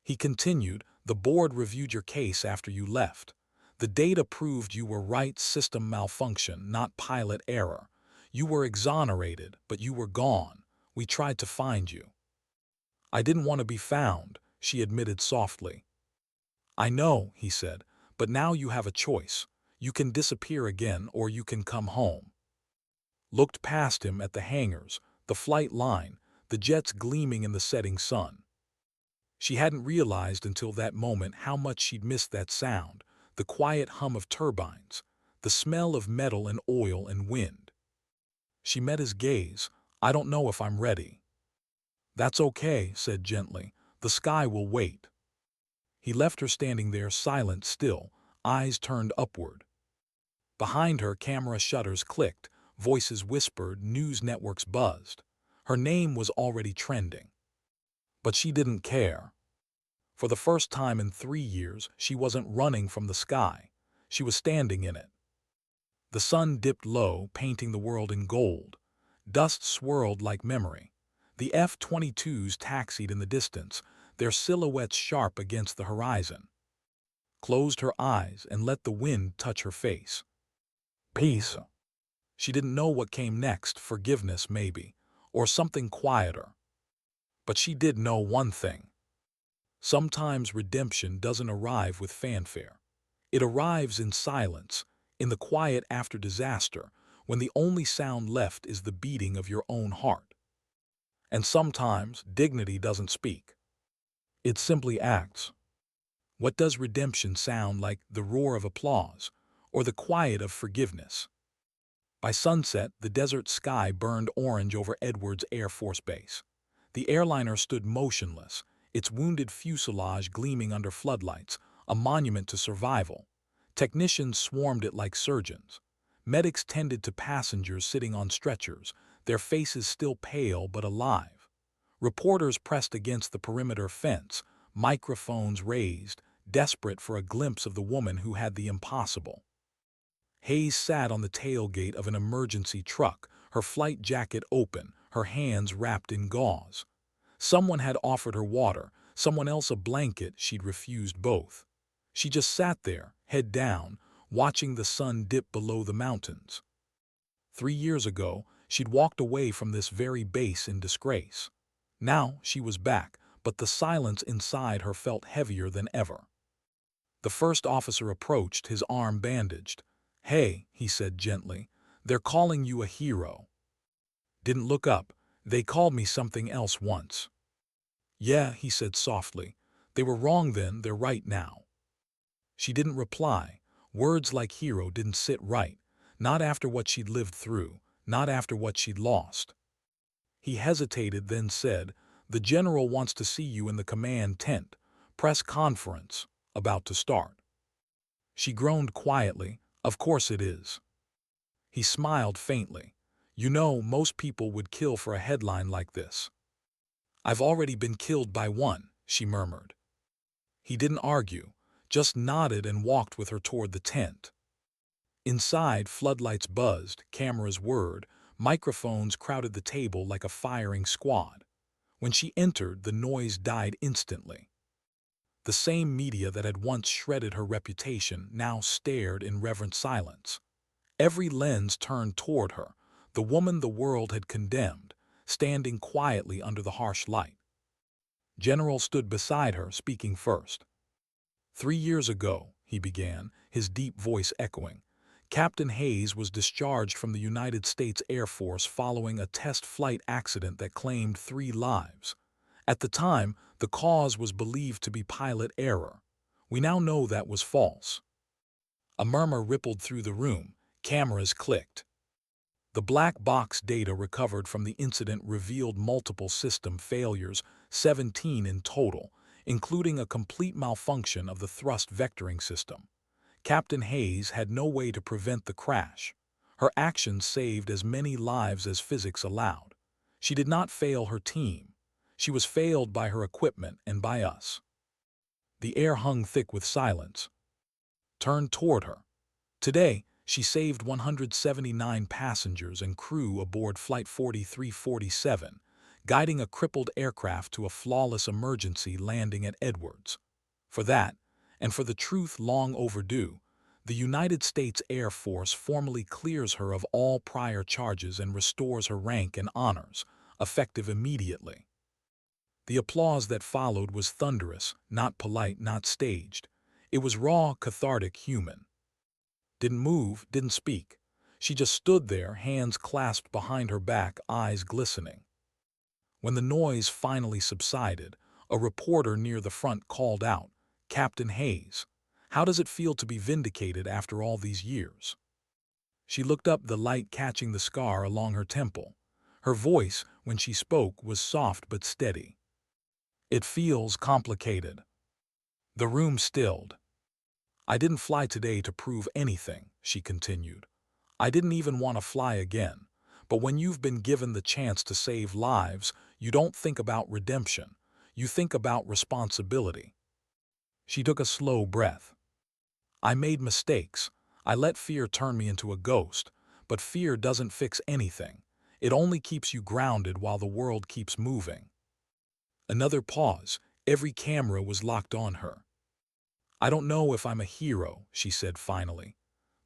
He continued, "The board reviewed your case after you left. The data proved you were right, system malfunction, not pilot error. You were exonerated, but you were gone. We tried to find you." "I didn't want to be found," she admitted softly. "I know," he said, "but now you have a choice. You can disappear again, or you can come home." Looked past him at the hangars, the flight line, the jets gleaming in the setting sun. She hadn't realized until that moment how much she'd missed that sound, the quiet hum of turbines, the smell of metal and oil and wind. She met his gaze. "I don't know if I'm ready." "That's okay," said gently. "The sky will wait." He left her standing there, silent still, eyes turned upward. Behind her, camera shutters clicked, voices whispered, news networks buzzed. Her name was already trending. But she didn't care. For the first time in 3 years, she wasn't running from the sky. She was standing in it. The sun dipped low, painting the world in gold. Dust swirled like memory. The F-22s taxied in the distance, their silhouettes sharp against the horizon. Closed her eyes and let the wind touch her face. Peace. She didn't know what came next, forgiveness maybe, or something quieter. But she did know one thing. Sometimes redemption doesn't arrive with fanfare. It arrives in silence, in the quiet after disaster, when the only sound left is the beating of your own heart. And sometimes dignity doesn't speak. It simply acts. What does redemption sound like? The roar of applause, or the quiet of forgiveness? By sunset, the desert sky burned orange over Edwards Air Force Base. The airliner stood motionless, its wounded fuselage gleaming under floodlights, a monument to survival. Technicians swarmed it like surgeons. Medics tended to passengers sitting on stretchers, their faces still pale but alive. Reporters pressed against the perimeter fence, microphones raised, desperate for a glimpse of the woman who had the impossible. Hayes sat on the tailgate of an emergency truck, her flight jacket open, her hands wrapped in gauze. Someone had offered her water, someone else a blanket. She'd refused both. She just sat there, head down, watching the sun dip below the mountains. 3 years ago, she'd walked away from this very base in disgrace. Now she was back, but the silence inside her felt heavier than ever. The first officer approached, his arm bandaged. "Hey," he said gently, "they're calling you a hero." Didn't look up. "They called me something else once." "Yeah," he said softly. "They were wrong then, they're right now." She didn't reply. Words like hero didn't sit right. Not after what she'd lived through, not after what she'd lost. He hesitated, then said, "The general wants to see you in the command tent. Press conference, about to start." She groaned quietly, "Of course it is." He smiled faintly. "You know, most people would kill for a headline like this." "I've already been killed by one," she murmured. He didn't argue, just nodded and walked with her toward the tent. Inside, floodlights buzzed, cameras whirred, microphones crowded the table like a firing squad. When she entered, the noise died instantly. The same media that had once shredded her reputation now stared in reverent silence. Every lens turned toward her, the woman the world had condemned, standing quietly under the harsh light. General stood beside her, speaking first. "3 years ago," he began, his deep voice echoing, "Captain Hayes was discharged from the United States Air Force following a test flight accident that claimed 3 lives. At the time, the cause was believed to be pilot error. We now know that was false." A murmur rippled through the room. Cameras clicked. The black box data recovered from the incident revealed multiple system failures, 17 in total, including a complete malfunction of the thrust vectoring system. Captain Hayes had no way to prevent the crash. Her actions saved as many lives as physics allowed. She did not fail her team. She was failed by her equipment and by us. The air hung thick with silence. Turned toward her. Today, she saved 179 passengers and crew aboard Flight 4347, guiding a crippled aircraft to a flawless emergency landing at Edwards. For that, and for the truth long overdue, the United States Air Force formally clears her of all prior charges and restores her rank and honors, effective immediately. The applause that followed was thunderous, not polite, not staged. It was raw, cathartic, human. Didn't move, didn't speak. She just stood there, hands clasped behind her back, eyes glistening. When the noise finally subsided, a reporter near the front called out, "Captain Hayes, how does it feel to be vindicated after all these years?" She looked up, the light catching the scar along her temple. Her voice, when she spoke, was soft but steady. "It feels complicated." The room stilled. "I didn't fly today to prove anything," she continued. "I didn't even want to fly again. But when you've been given the chance to save lives, you don't think about redemption. You think about responsibility." She took a slow breath. "I made mistakes. I let fear turn me into a ghost. But fear doesn't fix anything. It only keeps you grounded while the world keeps moving." Another pause. Every camera was locked on her. "I don't know if I'm a hero," she said finally.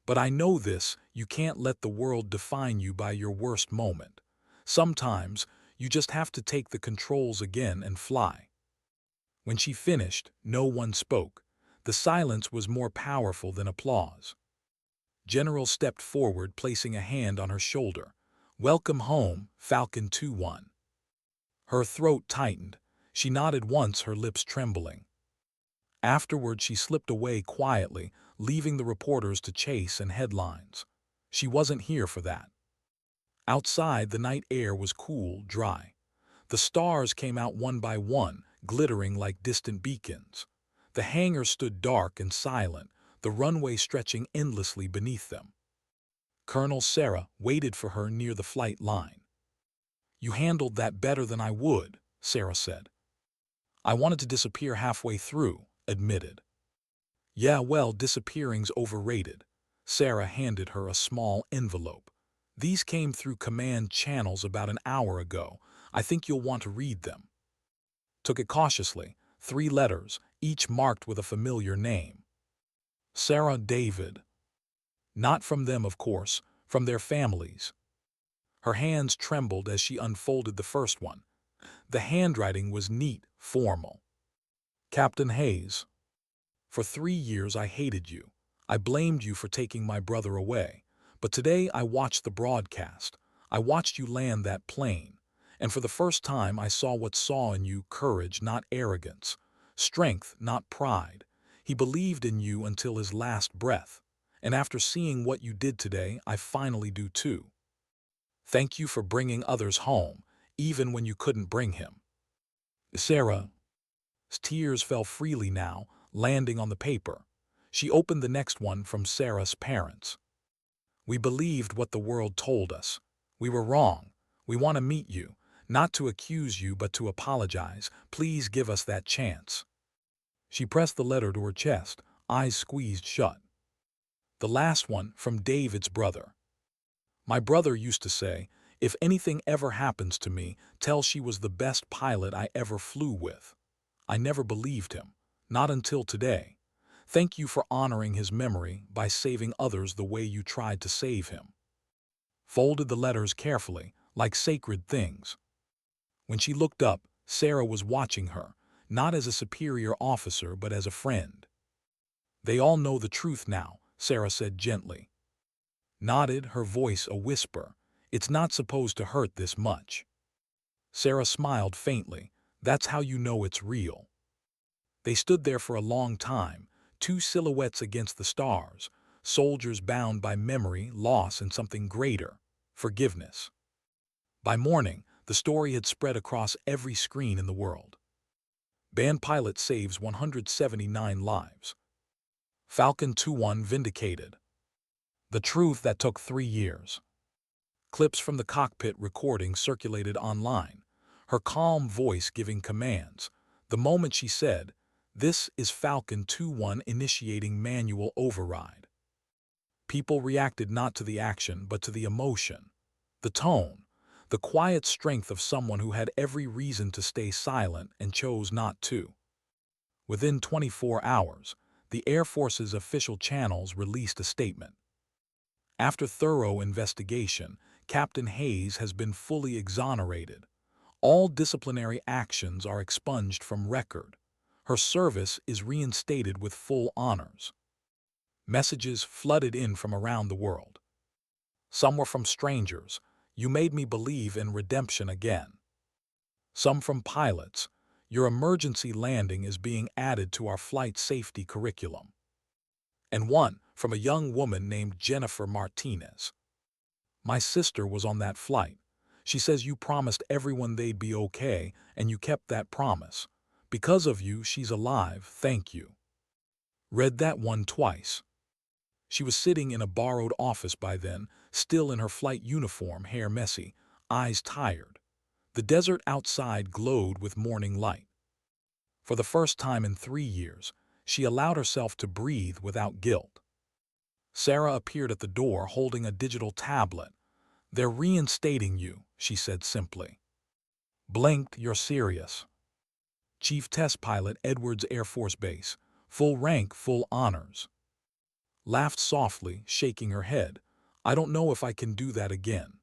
"But I know this: you can't let the world define you by your worst moment. Sometimes, you just have to take the controls again and fly." When she finished, no one spoke. The silence was more powerful than applause. General stepped forward, placing a hand on her shoulder. "Welcome home, Falcon 21." Her throat tightened. She nodded once, her lips trembling. Afterward, she slipped away quietly, leaving the reporters to chase and headlines. She wasn't here for that. Outside, the night air was cool, dry. The stars came out one by one, glittering like distant beacons. The hangar stood dark and silent, the runway stretching endlessly beneath them. Colonel Sarah waited for her near the flight line. "You handled that better than I would," Sarah said. "I wanted to disappear halfway through," admitted. "Yeah, well, disappearing's overrated." Sarah handed her a small envelope. "These came through command channels about an hour ago. I think you'll want to read them." Took it cautiously. 3 letters, each marked with a familiar name. Sarah, David. Not from them, of course, from their families. Her hands trembled as she unfolded the first one. The handwriting was neat, formal. "Captain Hayes, for 3 years I hated you. I blamed you for taking my brother away. But today I watched the broadcast. I watched you land that plane. And for the first time I saw what saw in you: courage, not arrogance. Strength, not pride. He believed in you until his last breath. And after seeing what you did today, I finally do too. Thank you for bringing others home, even when you couldn't bring him." Sarah's tears fell freely now, landing on the paper. She opened the next one, from Sarah's parents. "We believed what the world told us. We were wrong. We want to meet you, not to accuse you but to apologize. Please give us that chance." She pressed the letter to her chest, eyes squeezed shut. The last one, from David's brother. "My brother used to say, if anything ever happens to me, tell she was the best pilot I ever flew with. I never believed him, not until today. Thank you for honoring his memory by saving others the way you tried to save him." Folded the letters carefully, like sacred things. When she looked up, Sarah was watching her, not as a superior officer but as a friend. "They all know the truth now," Sarah said gently. Nodded, her voice a whisper. "It's not supposed to hurt this much." Sarah smiled faintly. "That's how you know it's real." They stood there for a long time, 2 silhouettes against the stars, soldiers bound by memory, loss, and something greater: forgiveness. By morning, the story had spread across every screen in the world. Band pilot saves 179 lives. Falcon 21 vindicated. The truth that took 3 years. Clips from the cockpit recording circulated online, her calm voice giving commands. The moment she said, "This is Falcon 21 initiating manual override." People reacted not to the action but to the emotion, the tone, the quiet strength of someone who had every reason to stay silent and chose not to. Within 24 hours, the Air Force's official channels released a statement. "After thorough investigation, Captain Hayes has been fully exonerated. All disciplinary actions are expunged from record. Her service is reinstated with full honors." Messages flooded in from around the world. Some were from strangers: "You made me believe in redemption again." Some from pilots: "Your emergency landing is being added to our flight safety curriculum." And one from a young woman named Jennifer Martinez. "My sister was on that flight. She says you promised everyone they'd be okay, and you kept that promise. Because of you, she's alive. Thank you." Read that one twice. She was sitting in a borrowed office by then, still in her flight uniform, hair messy, eyes tired. The desert outside glowed with morning light. For the first time in 3 years, she allowed herself to breathe without guilt. Sarah appeared at the door holding a digital tablet. "They're reinstating you," she said simply. Blinked. "You're serious?" Chief Test Pilot, Edwards Air Force Base. Full rank, full honors. Laughed softly, shaking her head. I don't know if I can do that again.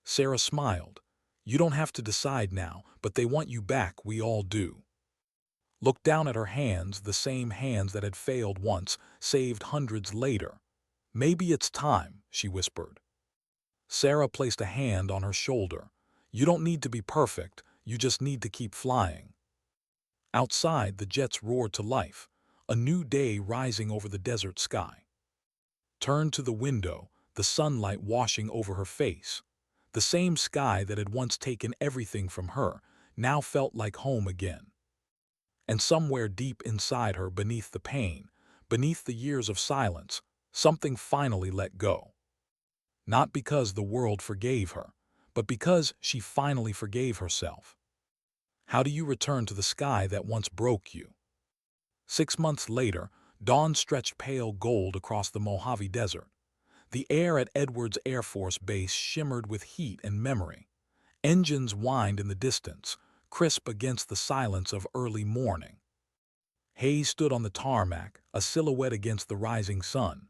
Sarah smiled. You don't have to decide now, but they want you back, we all do. Looked down at her hands, the same hands that had failed once, saved hundreds later. Maybe it's time, she whispered. Sarah placed a hand on her shoulder. You don't need to be perfect, you just need to keep flying. Outside, the jets roared to life, a new day rising over the desert sky. Turned to the window, the sunlight washing over her face. The same sky that had once taken everything from her, now felt like home again. And somewhere deep inside her, beneath the pain, beneath the years of silence, something finally let go. Not because the world forgave her, but because she finally forgave herself. How do you return to the sky that once broke you? 6 months later, dawn stretched pale gold across the Mojave Desert. The air at Edwards Air Force Base shimmered with heat and memory. Engines whined in the distance, crisp against the silence of early morning. Hayes stood on the tarmac, a silhouette against the rising sun.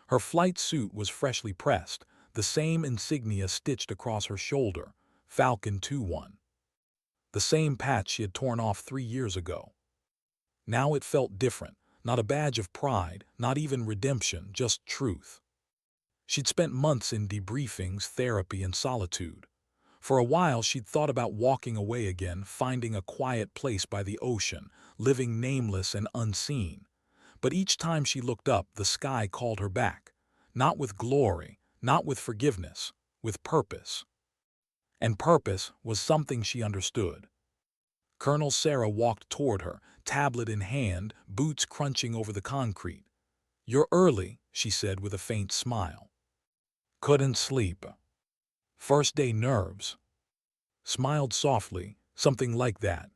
Her flight suit was freshly pressed, the same insignia stitched across her shoulder, Falcon 21. The same patch she had torn off 3 years ago. Now it felt different, not a badge of pride, not even redemption, just truth. She'd spent months in debriefings, therapy, and solitude. For a while, she'd thought about walking away again, finding a quiet place by the ocean, living nameless and unseen. But each time she looked up, the sky called her back. Not with glory, not with forgiveness, with purpose. And purpose was something she understood. Colonel Sarah walked toward her, tablet in hand, boots crunching over the concrete. You're early, she said with a faint smile. Couldn't sleep. First day nerves. Smiled softly, something like that.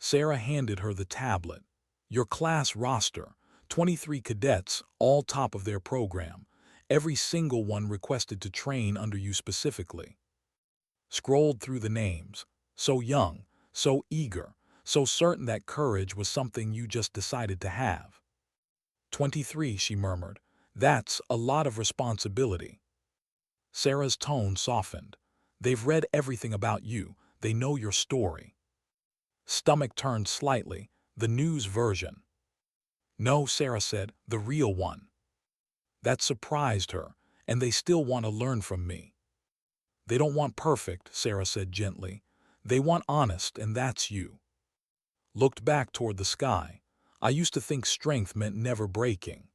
Sarah handed her the tablet. Your class roster, 23 cadets, all top of their program. Every single one requested to train under you specifically. Scrolled through the names. So young, so eager, so certain that courage was something you just decided to have. 23, she murmured. That's a lot of responsibility. Sarah's tone softened. They've read everything about you. They know your story. Stomach turned slightly, the news version. No, Sarah said, the real one. That surprised her, and they still want to learn from me. They don't want perfect, Sarah said gently. They want honest, and that's you. Looked back toward the sky. I used to think strength meant never breaking.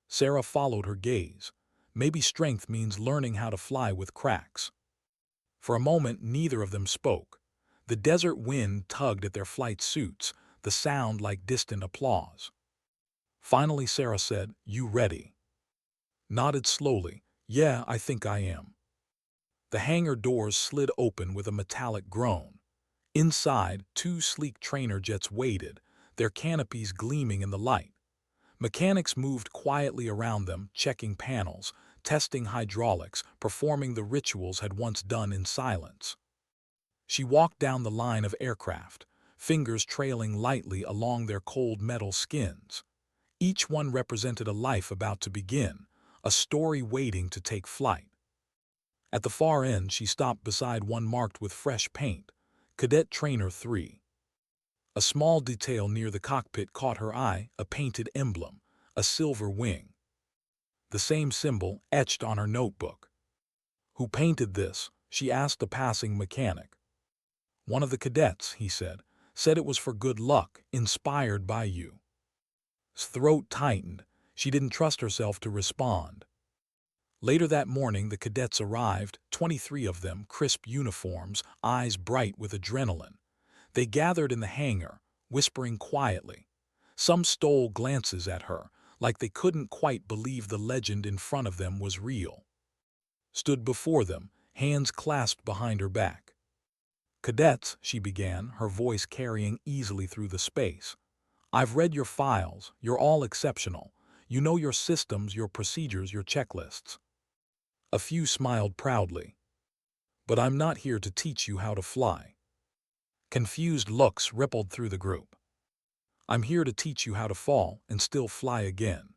Sarah followed her gaze. Maybe strength means learning how to fly with cracks. For a moment, neither of them spoke. The desert wind tugged at their flight suits, the sound like distant applause. Finally, Sarah said, You ready? Nodded slowly. Yeah, I think I am. The hangar doors slid open with a metallic groan. Inside, 2 sleek trainer jets waited, their canopies gleaming in the light. Mechanics moved quietly around them, checking panels, testing hydraulics, performing the rituals had once done in silence. She walked down the line of aircraft, fingers trailing lightly along their cold metal skins. Each one represented a life about to begin, a story waiting to take flight. At the far end, she stopped beside one marked with fresh paint, Cadet Trainer 3. A small detail near the cockpit caught her eye, a painted emblem, a silver wing. The same symbol etched on her notebook. Who painted this? She asked a passing mechanic. One of the cadets, he said it was for good luck, inspired by you. His throat tightened. She didn't trust herself to respond. Later that morning, the cadets arrived, 23 of them, crisp uniforms, eyes bright with adrenaline. They gathered in the hangar, whispering quietly. Some stole glances at her, like they couldn't quite believe the legend in front of them was real. Stood before them, hands clasped behind her back. Cadets, she began, her voice carrying easily through the space. I've read your files, you're all exceptional. You know your systems, your procedures, your checklists. A few smiled proudly. But I'm not here to teach you how to fly. Confused looks rippled through the group. I'm here to teach you how to fall and still fly again.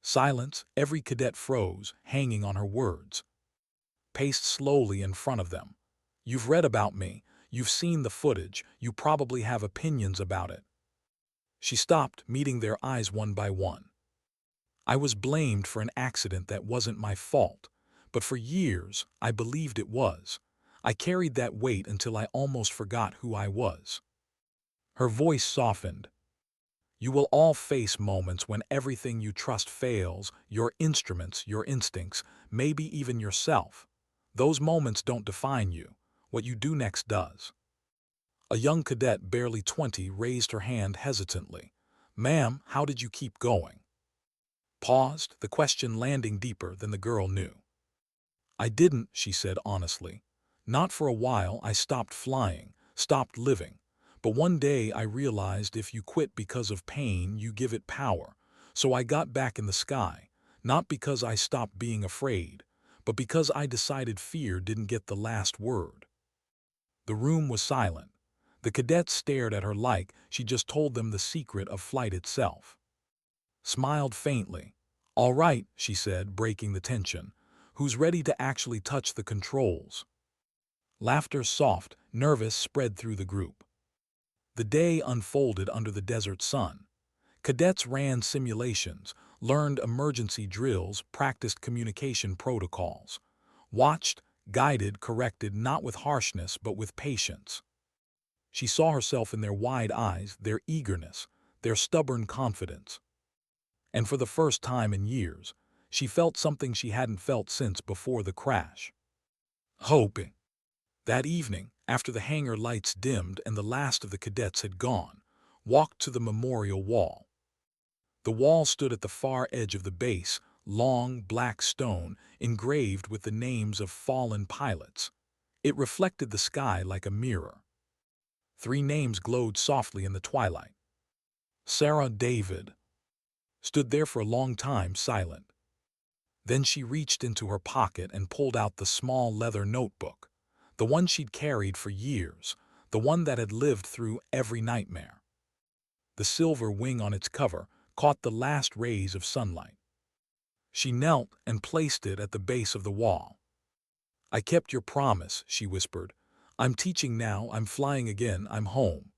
Silence, every cadet froze, hanging on her words. Paced slowly in front of them. You've read about me, you've seen the footage, you probably have opinions about it. She stopped, meeting their eyes one by one. I was blamed for an accident that wasn't my fault, but for years I believed it was. I carried that weight until I almost forgot who I was. Her voice softened. You will all face moments when everything you trust fails, your instruments, your instincts, maybe even yourself. Those moments don't define you. What you do next does. A young cadet, barely 20, raised her hand hesitantly. Ma'am, how did you keep going? Paused, the question landing deeper than the girl knew. I didn't, she said honestly. Not for a while. I stopped flying, stopped living. But one day I realized if you quit because of pain, you give it power. So I got back in the sky, not because I stopped being afraid, but because I decided fear didn't get the last word. The room was silent. The cadets stared at her like she just told them the secret of flight itself. Smiled faintly. All right, she said, breaking the tension. Who's ready to actually touch the controls? Laughter, soft, nervous, spread through the group. The day unfolded under the desert sun. Cadets ran simulations, learned emergency drills, practiced communication protocols. Watched, guided, corrected, not with harshness but with patience. She saw herself in their wide eyes, their eagerness, their stubborn confidence. And for the first time in years, she felt something she hadn't felt since before the crash. Hope. That evening, after the hangar lights dimmed and the last of the cadets had gone, walked to the memorial wall. The wall stood at the far edge of the base, long, black stone, engraved with the names of fallen pilots. It reflected the sky like a mirror. 3 names glowed softly in the twilight. Sarah, David. Stood there for a long time, silent. Then she reached into her pocket and pulled out the small leather notebook, the one she'd carried for years, the one that had lived through every nightmare. The silver wing on its cover caught the last rays of sunlight. She knelt and placed it at the base of the wall. I kept your promise, she whispered. I'm teaching now, I'm flying again, I'm home.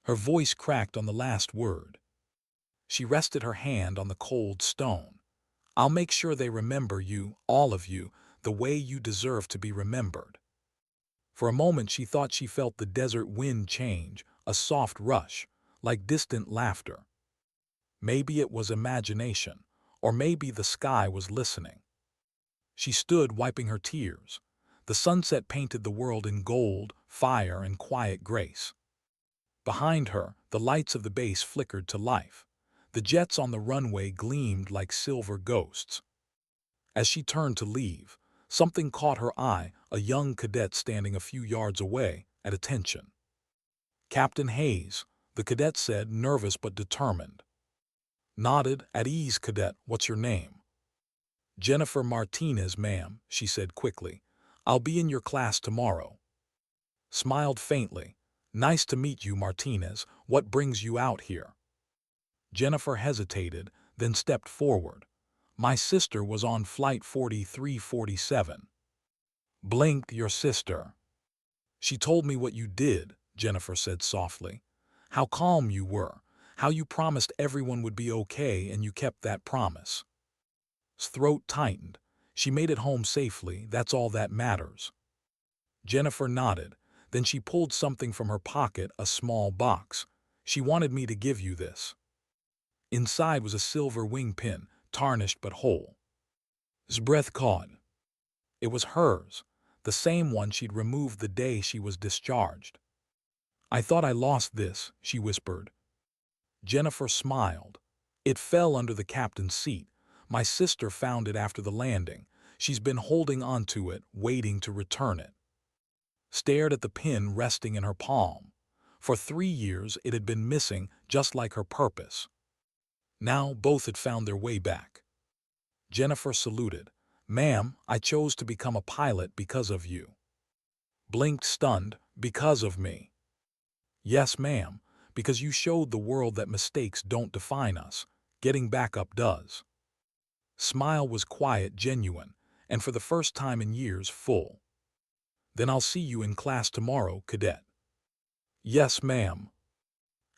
Her voice cracked on the last word. She rested her hand on the cold stone. I'll make sure they remember you, all of you, the way you deserve to be remembered. For a moment she thought she felt the desert wind change, a soft rush, like distant laughter. Maybe it was imagination, or maybe the sky was listening. She stood wiping her tears. The sunset painted the world in gold, fire, and quiet grace. Behind her, the lights of the base flickered to life. The jets on the runway gleamed like silver ghosts. As she turned to leave, something caught her eye, a young cadet standing a few yards away, at attention. Captain Hayes, the cadet said, nervous but determined. Nodded, at ease, cadet, what's your name? Jennifer Martinez, ma'am, she said quickly. I'll be in your class tomorrow. Smiled faintly. Nice to meet you, Martinez. What brings you out here? Jennifer hesitated, then stepped forward. My sister was on flight 4347. Blinked, your sister. She told me what you did, Jennifer said softly. How calm you were, how you promised everyone would be okay and you kept that promise. His throat tightened. She made it home safely, that's all that matters. Jennifer nodded. Then she pulled something from her pocket, a small box. She wanted me to give you this. Inside was a silver wing pin, tarnished but whole. His breath caught. It was hers, the same one she'd removed the day she was discharged. I thought I lost this, she whispered. Jennifer smiled. It fell under the captain's seat. My sister found it after the landing. She's been holding on to it, waiting to return it. Stared at the pin resting in her palm. For 3 years it had been missing, just like her purpose. Now both had found their way back. Jennifer saluted. Ma'am, I chose to become a pilot because of you. Blinked, stunned, Because of me. Yes, ma'am, because you showed the world that mistakes don't define us. Getting back up does. Smile was quiet, genuine, and for the first time in years, full. Then I'll see you in class tomorrow, cadet. Yes, ma'am.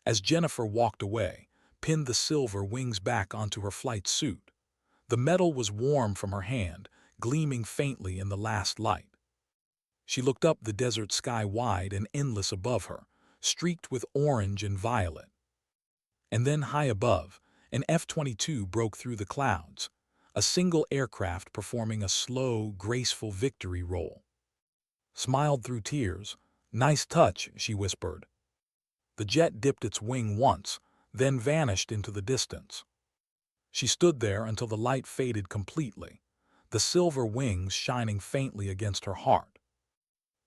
As Jennifer walked away, pinned the silver wings back onto her flight suit. The metal was warm from her hand, gleaming faintly in the last light. She looked up, the desert sky wide and endless above her, streaked with orange and violet. And then high above, an F-22 broke through the clouds, a single aircraft performing a slow, graceful victory roll. Smiled through tears. Nice touch, she whispered. The jet dipped its wing once, then vanished into the distance. She stood there until the light faded completely, the silver wings shining faintly against her heart.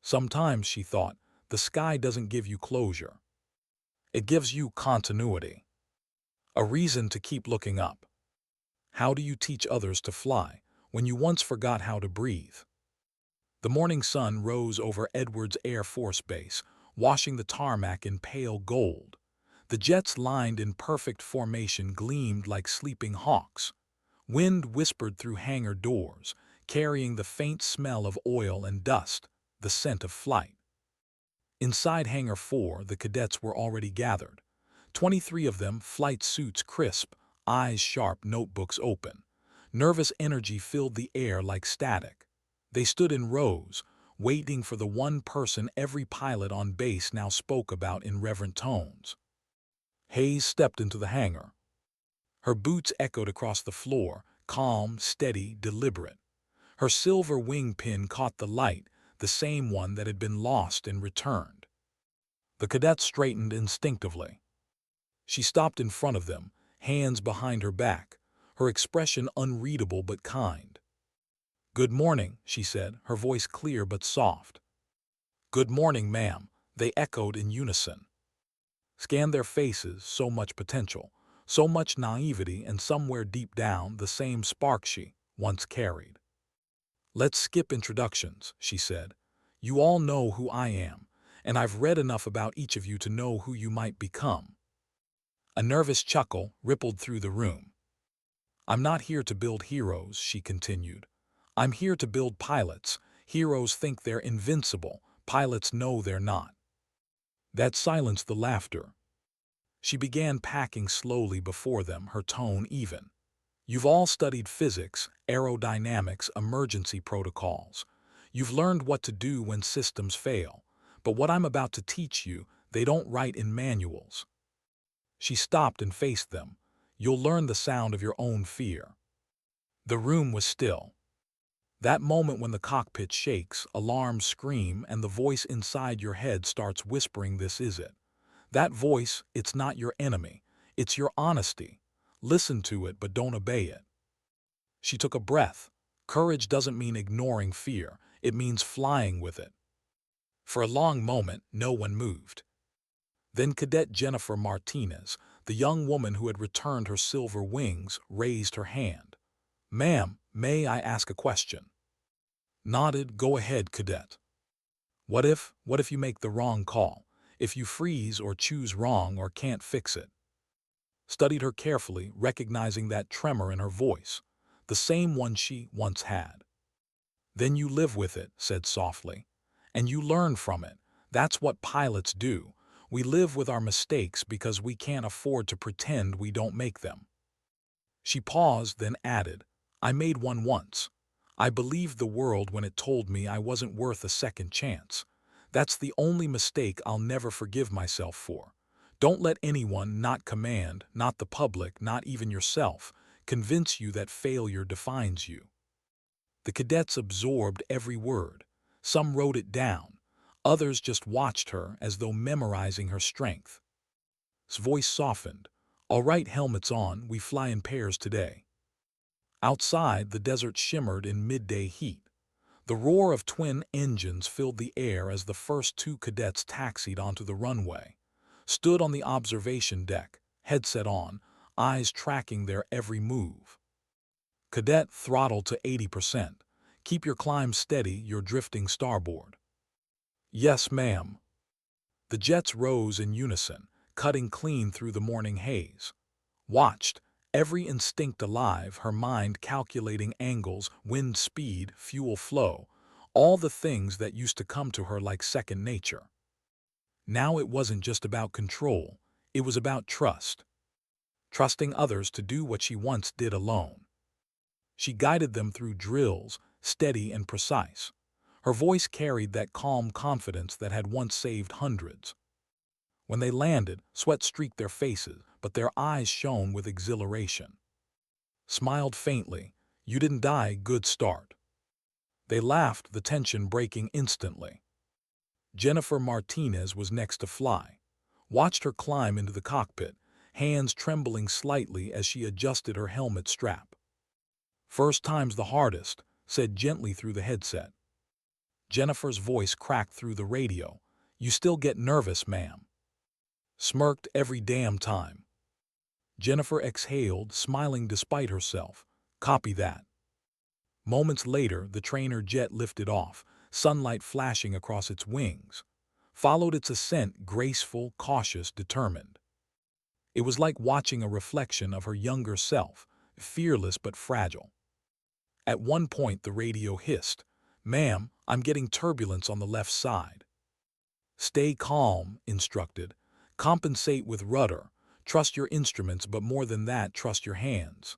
Sometimes, she thought, the sky doesn't give you closure. It gives you continuity. A reason to keep looking up. How do you teach others to fly when you once forgot how to breathe? The morning sun rose over Edwards Air Force Base, washing the tarmac in pale gold. The jets lined in perfect formation gleamed like sleeping hawks. Wind whispered through hangar doors, carrying the faint smell of oil and dust, the scent of flight. Inside Hangar 4, the cadets were already gathered. 23 of them, flight suits crisp, eyes sharp, notebooks open. Nervous energy filled the air like static. They stood in rows, waiting for the one person every pilot on base now spoke about in reverent tones. Hayes stepped into the hangar. Her boots echoed across the floor, calm, steady, deliberate. Her silver wing pin caught the light, the same one that had been lost and returned. The cadet straightened instinctively. She stopped in front of them, hands behind her back, her expression unreadable but kind. "Good morning," she said, her voice clear but soft. "Good morning, ma'am," they echoed in unison. Scanned their faces, so much potential, so much naivety, and somewhere deep down the same spark she once carried. "Let's skip introductions," she said. "You all know who I am, and I've read enough about each of you to know who you might become." A nervous chuckle rippled through the room. "I'm not here to build heroes," she continued. "I'm here to build pilots. Heroes think they're invincible. Pilots know they're not." That silenced the laughter. She began packing slowly before them, her tone even. "You've all studied physics, aerodynamics, emergency protocols. You've learned what to do when systems fail. But what I'm about to teach you, they don't write in manuals." She stopped and faced them. "You'll learn the sound of your own fear." The room was still. That moment when the cockpit shakes, alarms scream, and the voice inside your head starts whispering, "This is it." That voice, it's not your enemy. It's your honesty. Listen to it, but don't obey it. She took a breath. Courage doesn't mean ignoring fear. It means flying with it. For a long moment, no one moved. Then Cadet Jennifer Martinez, the young woman who had returned her silver wings, raised her hand. "Ma'am, may I ask a question?" Nodded. "Go ahead, cadet." What if you make the wrong call? If you freeze or choose wrong or can't fix it?" Studied her carefully, recognizing that tremor in her voice, the same one she once had. "Then you live with it," said softly, "and you learn from it. That's what pilots do. We live with our mistakes because we can't afford to pretend we don't make them." She paused, then added, "I made one once. I believed the world when it told me I wasn't worth a second chance. That's the only mistake I'll never forgive myself for. Don't let anyone, not command, not the public, not even yourself, convince you that failure defines you." The cadets absorbed every word. Some wrote it down. Others just watched her as though memorizing her strength. His voice softened. "All right, helmets on, we fly in pairs today." Outside, the desert shimmered in midday heat. The roar of twin engines filled the air as the first two cadets taxied onto the runway. Stood on the observation deck, headset on, eyes tracking their every move. "Cadet, throttle to 80%. Keep your climb steady, you're drifting starboard." "Yes, ma'am." The jets rose in unison, cutting clean through the morning haze. Watched, every instinct alive, her mind calculating angles, wind speed, fuel flow, all the things that used to come to her like second nature. Now it wasn't just about control, it was about trust. Trusting others to do what she once did alone. She guided them through drills, steady and precise. Her voice carried that calm confidence that had once saved hundreds. When they landed, sweat streaked their faces, but their eyes shone with exhilaration. Smiled faintly, "You didn't die, good start." They laughed, the tension breaking instantly. Jennifer Martinez was next to fly. Watched her climb into the cockpit, hands trembling slightly as she adjusted her helmet strap. "First time's the hardest," said gently through the headset. Jennifer's voice cracked through the radio. "You still get nervous, ma'am." "Smirked every damn time." Jennifer exhaled, smiling despite herself. "Copy that." Moments later, the trainer jet lifted off, sunlight flashing across its wings. Followed its ascent, graceful, cautious, determined. It was like watching a reflection of her younger self, fearless but fragile. At one point the radio hissed, "Ma'am, I'm getting turbulence on the left side." "Stay calm," instructed. "Compensate with rudder. Trust your instruments, but more than that, trust your hands."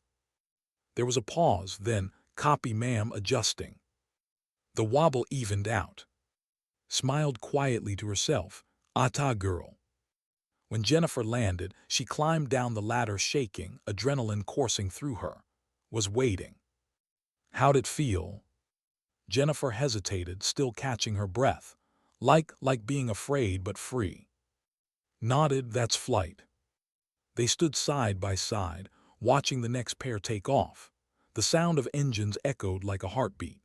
There was a pause, then, "Copy, ma'am, adjusting." The wobble evened out. Smiled quietly to herself, "Ata girl." When Jennifer landed, she climbed down the ladder shaking, adrenaline coursing through her. Was waiting. "How'd it feel?" Jennifer hesitated, still catching her breath. Like being afraid but free." Nodded, "That's flight." They stood side by side, watching the next pair take off. The sound of engines echoed like a heartbeat.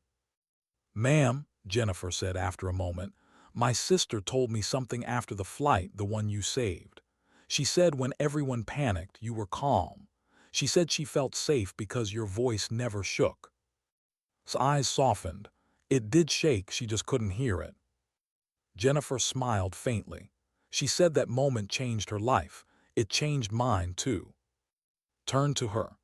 "Ma'am," Jennifer said after a moment, "my sister told me something after the flight, the one you saved. She said when everyone panicked, you were calm. She said she felt safe because your voice never shook." His eyes softened. "It did shake, she just couldn't hear it." Jennifer smiled faintly. "She said that moment changed her life. It changed mine, too." Turned to her.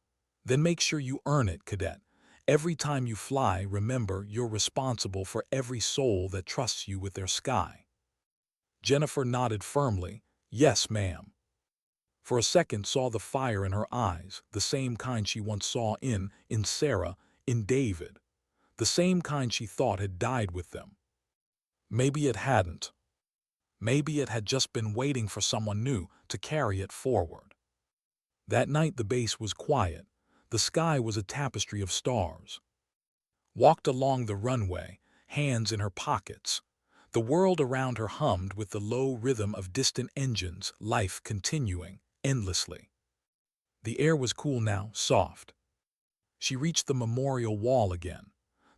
"Then make sure you earn it, cadet. Every time you fly, remember you're responsible for every soul that trusts you with their sky." Jennifer nodded firmly, "Yes, ma'am." For a second saw the fire in her eyes, the same kind she once saw in Sarah, in David. The same kind she thought had died with them. Maybe it hadn't. Maybe it had just been waiting for someone new to carry it forward. That night the base was quiet. The sky was a tapestry of stars. Walked along the runway, hands in her pockets. The world around her hummed with the low rhythm of distant engines, life continuing endlessly. The air was cool now, soft. She reached the memorial wall again.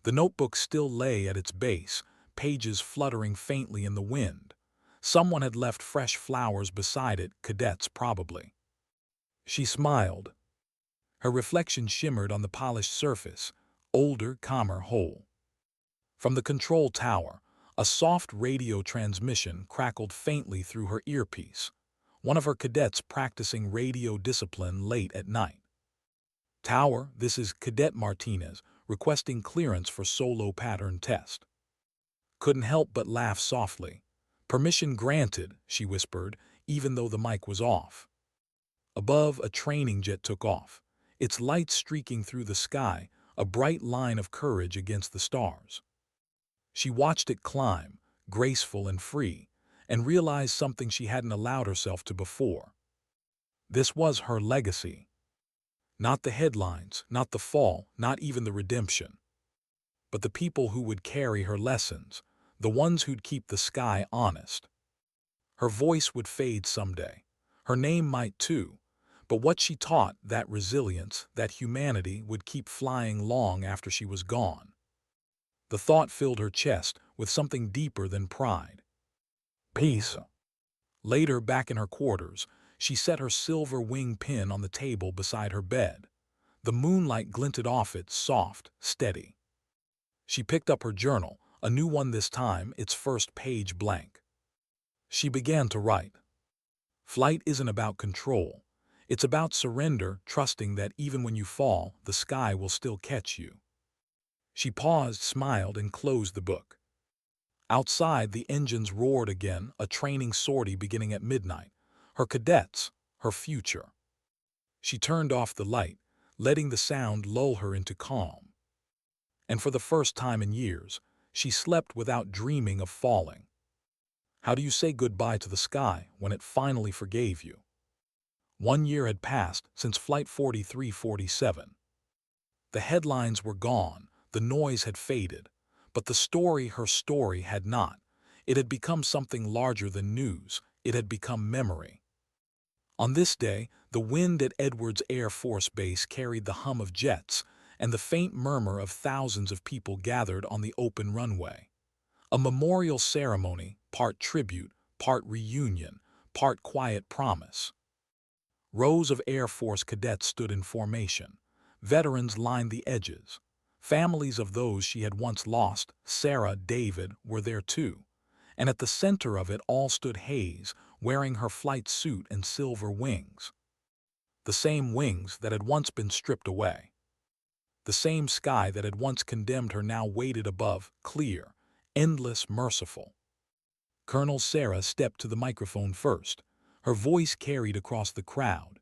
The notebook still lay at its base, pages fluttering faintly in the wind. Someone had left fresh flowers beside it, cadets probably. She smiled. Her reflection shimmered on the polished surface, older, calmer, whole. From the control tower, a soft radio transmission crackled faintly through her earpiece. One of her cadets practicing radio discipline late at night. "Tower, this is Cadet Martinez, requesting clearance for solo pattern test." Couldn't help but laugh softly. "Permission granted," she whispered, even though the mic was off. Above, a training jet took off, its lights streaking through the sky, a bright line of courage against the stars. She watched it climb, graceful and free, and realized something she hadn't allowed herself to before. This was her legacy. Not the headlines, not the fall, not even the redemption. But the people who would carry her lessons, the ones who'd keep the sky honest. Her voice would fade someday. Her name might too. But what she taught, that resilience, that humanity, would keep flying long after she was gone. The thought filled her chest with something deeper than pride. Peace. Later, back in her quarters, she set her silver wing pin on the table beside her bed. The moonlight glinted off it, soft, steady. She picked up her journal, a new one this time, its first page blank. She began to write. Flight isn't about control. It's about surrender, trusting that even when you fall, the sky will still catch you. She paused, smiled, and closed the book. Outside, the engines roared again, a training sortie beginning at midnight. Her cadets, her future. She turned off the light, letting the sound lull her into calm. And for the first time in years, she slept without dreaming of falling. How do you say goodbye to the sky when it finally forgave you? 1 year had passed since Flight 4347. The headlines were gone, the noise had faded, but the story, her story, had not. It had become something larger than news. It had become memory. On this day, the wind at Edwards Air Force Base carried the hum of jets and the faint murmur of thousands of people gathered on the open runway. A memorial ceremony, part tribute, part reunion, part quiet promise. Rows of Air Force cadets stood in formation. Veterans lined the edges. Families of those she had once lost, Sarah, David, were there too. And at the center of it all stood Hayes, wearing her flight suit and silver wings. The same wings that had once been stripped away. The same sky that had once condemned her now waited above, clear, endless, merciful. Colonel Sarah stepped to the microphone first. Her voice carried across the crowd.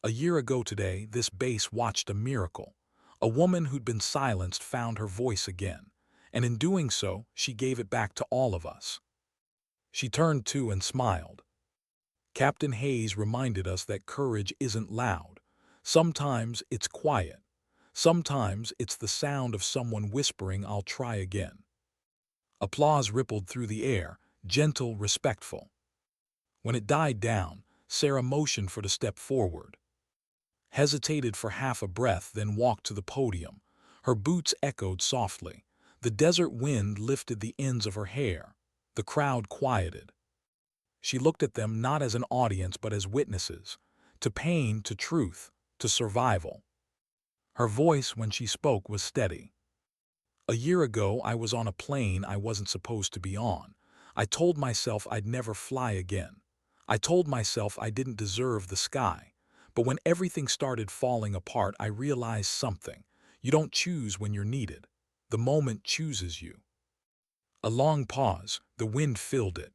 A year ago today, this base watched a miracle. A woman who'd been silenced found her voice again, and in doing so, she gave it back to all of us. She turned to and smiled. Captain Hayes reminded us that courage isn't loud. Sometimes it's quiet. Sometimes it's the sound of someone whispering, "I'll try again." Applause rippled through the air, gentle, respectful. When it died down, Sarah motioned for to step forward. Hesitated for half a breath, then walked to the podium. Her boots echoed softly. The desert wind lifted the ends of her hair. The crowd quieted. She looked at them not as an audience but as witnesses, to pain, to truth, to survival. Her voice, when she spoke, was steady. A year ago, I was on a plane I wasn't supposed to be on. I told myself I'd never fly again. I told myself I didn't deserve the sky. But when everything started falling apart, I realized something. You don't choose when you're needed. The moment chooses you. A long pause, the wind filled it.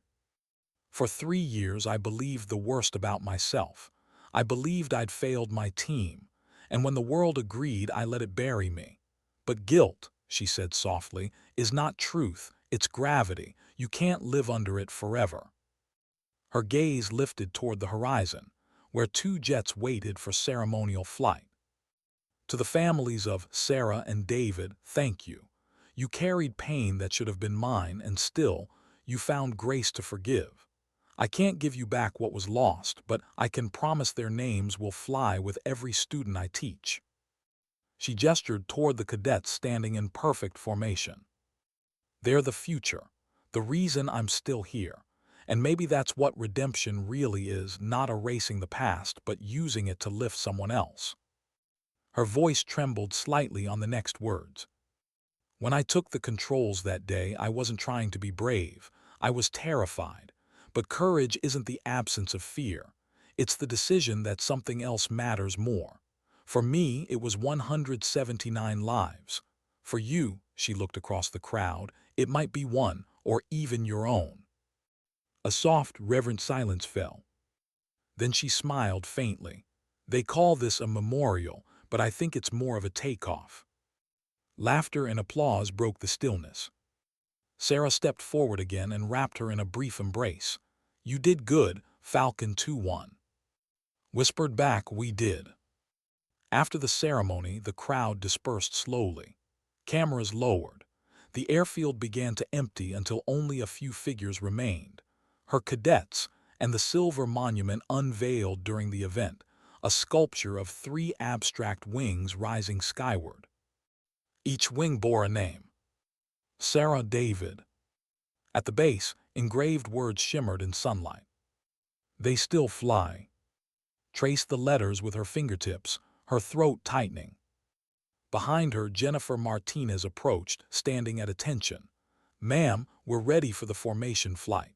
For 3 years, I believed the worst about myself. I believed I'd failed my team. And when the world agreed, I let it bury me. But guilt, she said softly, is not truth. It's gravity. You can't live under it forever. Her gaze lifted toward the horizon, where 2 jets waited for ceremonial flight. To the families of Sarah and David, thank you. You carried pain that should have been mine, and still, you found grace to forgive. I can't give you back what was lost, but I can promise their names will fly with every student I teach. She gestured toward the cadets standing in perfect formation. They're the future, the reason I'm still here. And maybe that's what redemption really is, not erasing the past, but using it to lift someone else. Her voice trembled slightly on the next words. When I took the controls that day, I wasn't trying to be brave. I was terrified. But courage isn't the absence of fear. It's the decision that something else matters more. For me, it was 179 lives. For you, she looked across the crowd, it might be one, or even your own. A soft, reverent silence fell. Then she smiled faintly. They call this a memorial, but I think it's more of a takeoff. Laughter and applause broke the stillness. Sarah stepped forward again and wrapped her in a brief embrace. You did good, Falcon 2-1. Whispered back, we did. After the ceremony, the crowd dispersed slowly. Cameras lowered. The airfield began to empty until only a few figures remained. Her cadets, and the silver monument unveiled during the event, a sculpture of 3 abstract wings rising skyward. Each wing bore a name. Sarah, David. At the base, engraved words shimmered in sunlight. They still fly. Traced the letters with her fingertips, her throat tightening. Behind her, Jennifer Martinez approached, standing at attention. Ma'am, we're ready for the formation flight.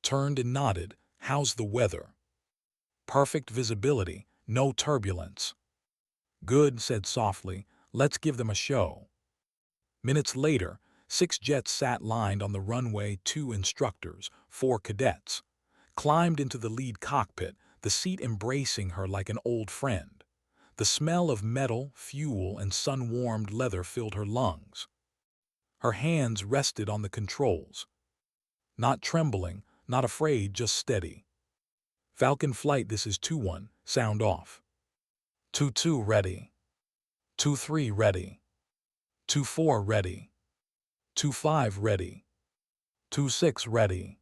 turned and nodded. "How's the weather?" "Perfect visibility, no turbulence." "Good," said softly. "Let's give them a show." Minutes later, 6 jets sat lined on the runway. 2 instructors, 4 cadets, climbed into the lead cockpit, the seat embracing her like an old friend. The smell of metal, fuel, and sun-warmed leather filled her lungs. Her hands rested on the controls. Not trembling, not afraid, just steady. "Falcon flight, this is 2-1, sound off." 2-2 ready. 2-3 ready. 2-4 ready. 2-5 ready. 2-6 ready.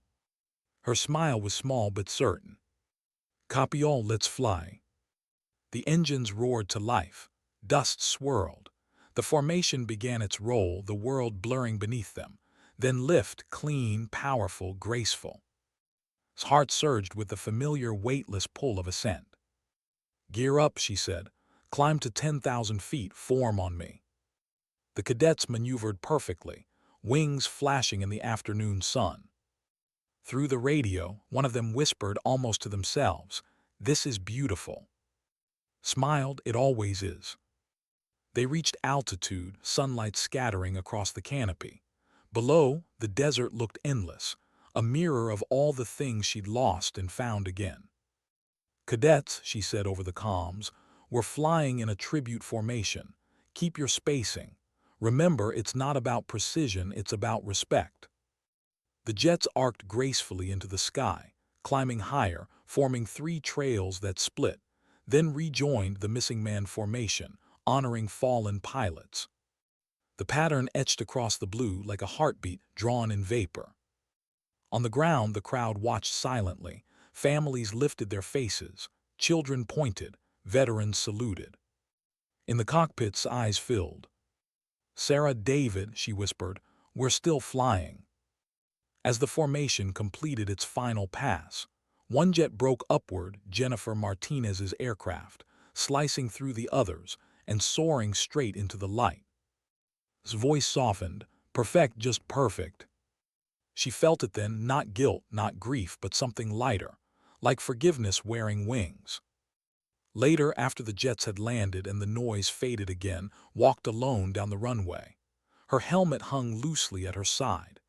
Her smile was small but certain. "Copy all, let's fly." The engines roared to life. Dust swirled. The formation began its roll, the world blurring beneath them. Then lift, clean, powerful, graceful. His heart surged with the familiar, weightless pull of ascent. "Gear up," she said. "Climb to 10,000 feet, form on me." The cadets maneuvered perfectly, wings flashing in the afternoon sun. Through the radio, one of them whispered almost to themselves, "This is beautiful." Smiled, "It always is." They reached altitude, sunlight scattering across the canopy. Below, the desert looked endless, a mirror of all the things she'd lost and found again. "Cadets," she said over the comms, "we're flying in a tribute formation. Keep your spacing. Remember, it's not about precision, it's about respect." The jets arced gracefully into the sky, climbing higher, forming 3 trails that split, then rejoined the missing man formation, honoring fallen pilots. The pattern etched across the blue like a heartbeat drawn in vapor. On the ground, the crowd watched silently. Families lifted their faces, children pointed, veterans saluted. In the cockpits, eyes filled. "Sarah, David," she whispered, "we're still flying." As the formation completed its final pass, one jet broke upward, Jennifer Martinez's aircraft, slicing through the others and soaring straight into the light. His voice softened, "Perfect, just perfect." She felt it then, not guilt, not grief, but something lighter, like forgiveness wearing wings. Later, after the jets had landed and the noise faded again, walked alone down the runway. Her helmet hung loosely at her side.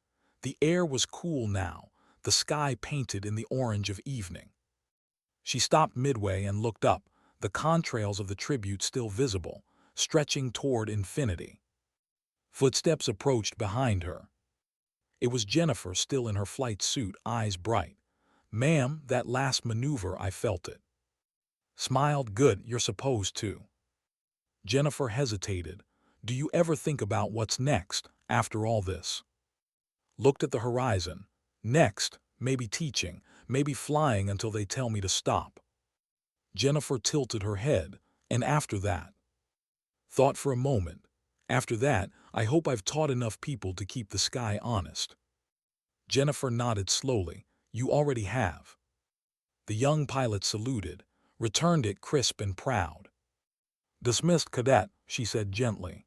The air was cool now, the sky painted in the orange of evening. She stopped midway and looked up, the contrails of the tribute still visible, stretching toward infinity. Footsteps approached behind her. It was Jennifer, still in her flight suit, eyes bright. "Ma'am, that last maneuver, I felt it." Smiled, "Good, you're supposed to." Jennifer hesitated. "Do you ever think about what's next, after all this?" Looked at the horizon. "Next, maybe teaching, maybe flying until they tell me to stop." Jennifer tilted her head. "And after that?" Thought for a moment. "After that, I hope I've taught enough people to keep the sky honest." Jennifer nodded slowly. "You already have." The young pilot saluted, returned it crisp and proud. "Dismissed, cadet," she said gently.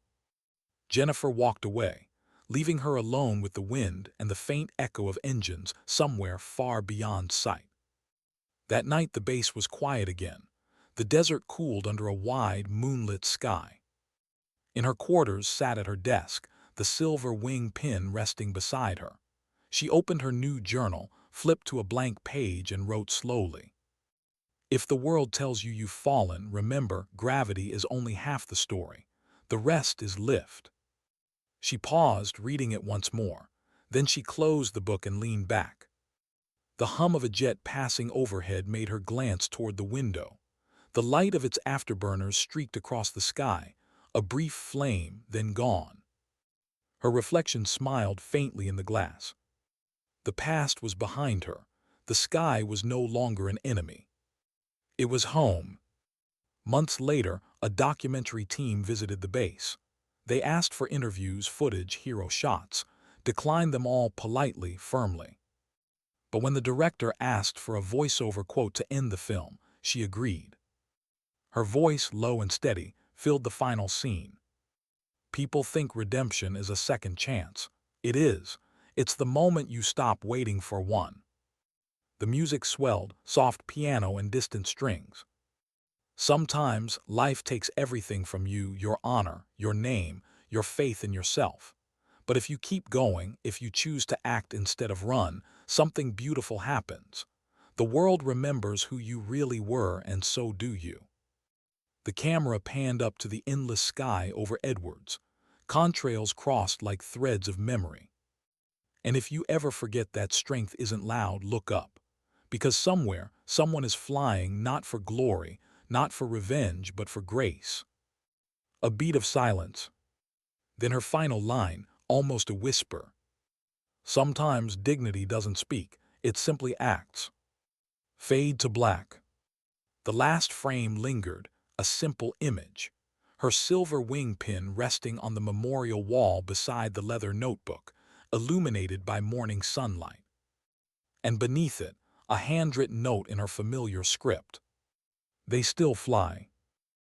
Jennifer walked away, leaving her alone with the wind and the faint echo of engines somewhere far beyond sight. That night the base was quiet again. The desert cooled under a wide, moonlit sky. In her quarters sat at her desk, the silver wing pin resting beside her. She opened her new journal, flipped to a blank page and wrote slowly. "If the world tells you you've fallen, remember, gravity is only half the story. The rest is lift." She paused, reading it once more. Then she closed the book and leaned back. The hum of a jet passing overhead made her glance toward the window. The light of its afterburners streaked across the sky, a brief flame, then gone. Her reflection smiled faintly in the glass. The past was behind her. The sky was no longer an enemy. It was home. Months later, a documentary team visited the base. They asked for interviews, footage, hero shots, declined them all politely, firmly. But when the director asked for a voiceover quote to end the film, she agreed. Her voice, low and steady, filled the final scene. "People think redemption is a second chance. It is. It's the moment you stop waiting for one." The music swelled, soft piano and distant strings. Sometimes life takes everything from you, your honor, your name, your faith in yourself. But if you keep going, if you choose to act instead of run, something beautiful happens. The world remembers who you really were, and so do you. The camera panned up to the endless sky over Edwards. Contrails crossed like threads of memory. And if you ever forget that strength isn't loud, look up. Because somewhere, someone is flying not for glory, not for revenge, but for grace. A beat of silence. Then her final line, almost a whisper. Sometimes dignity doesn't speak, it simply acts. Fade to black. The last frame lingered, a simple image. Her silver wing pin resting on the memorial wall beside the leather notebook, illuminated by morning sunlight. And beneath it, a handwritten note in her familiar script. They still fly.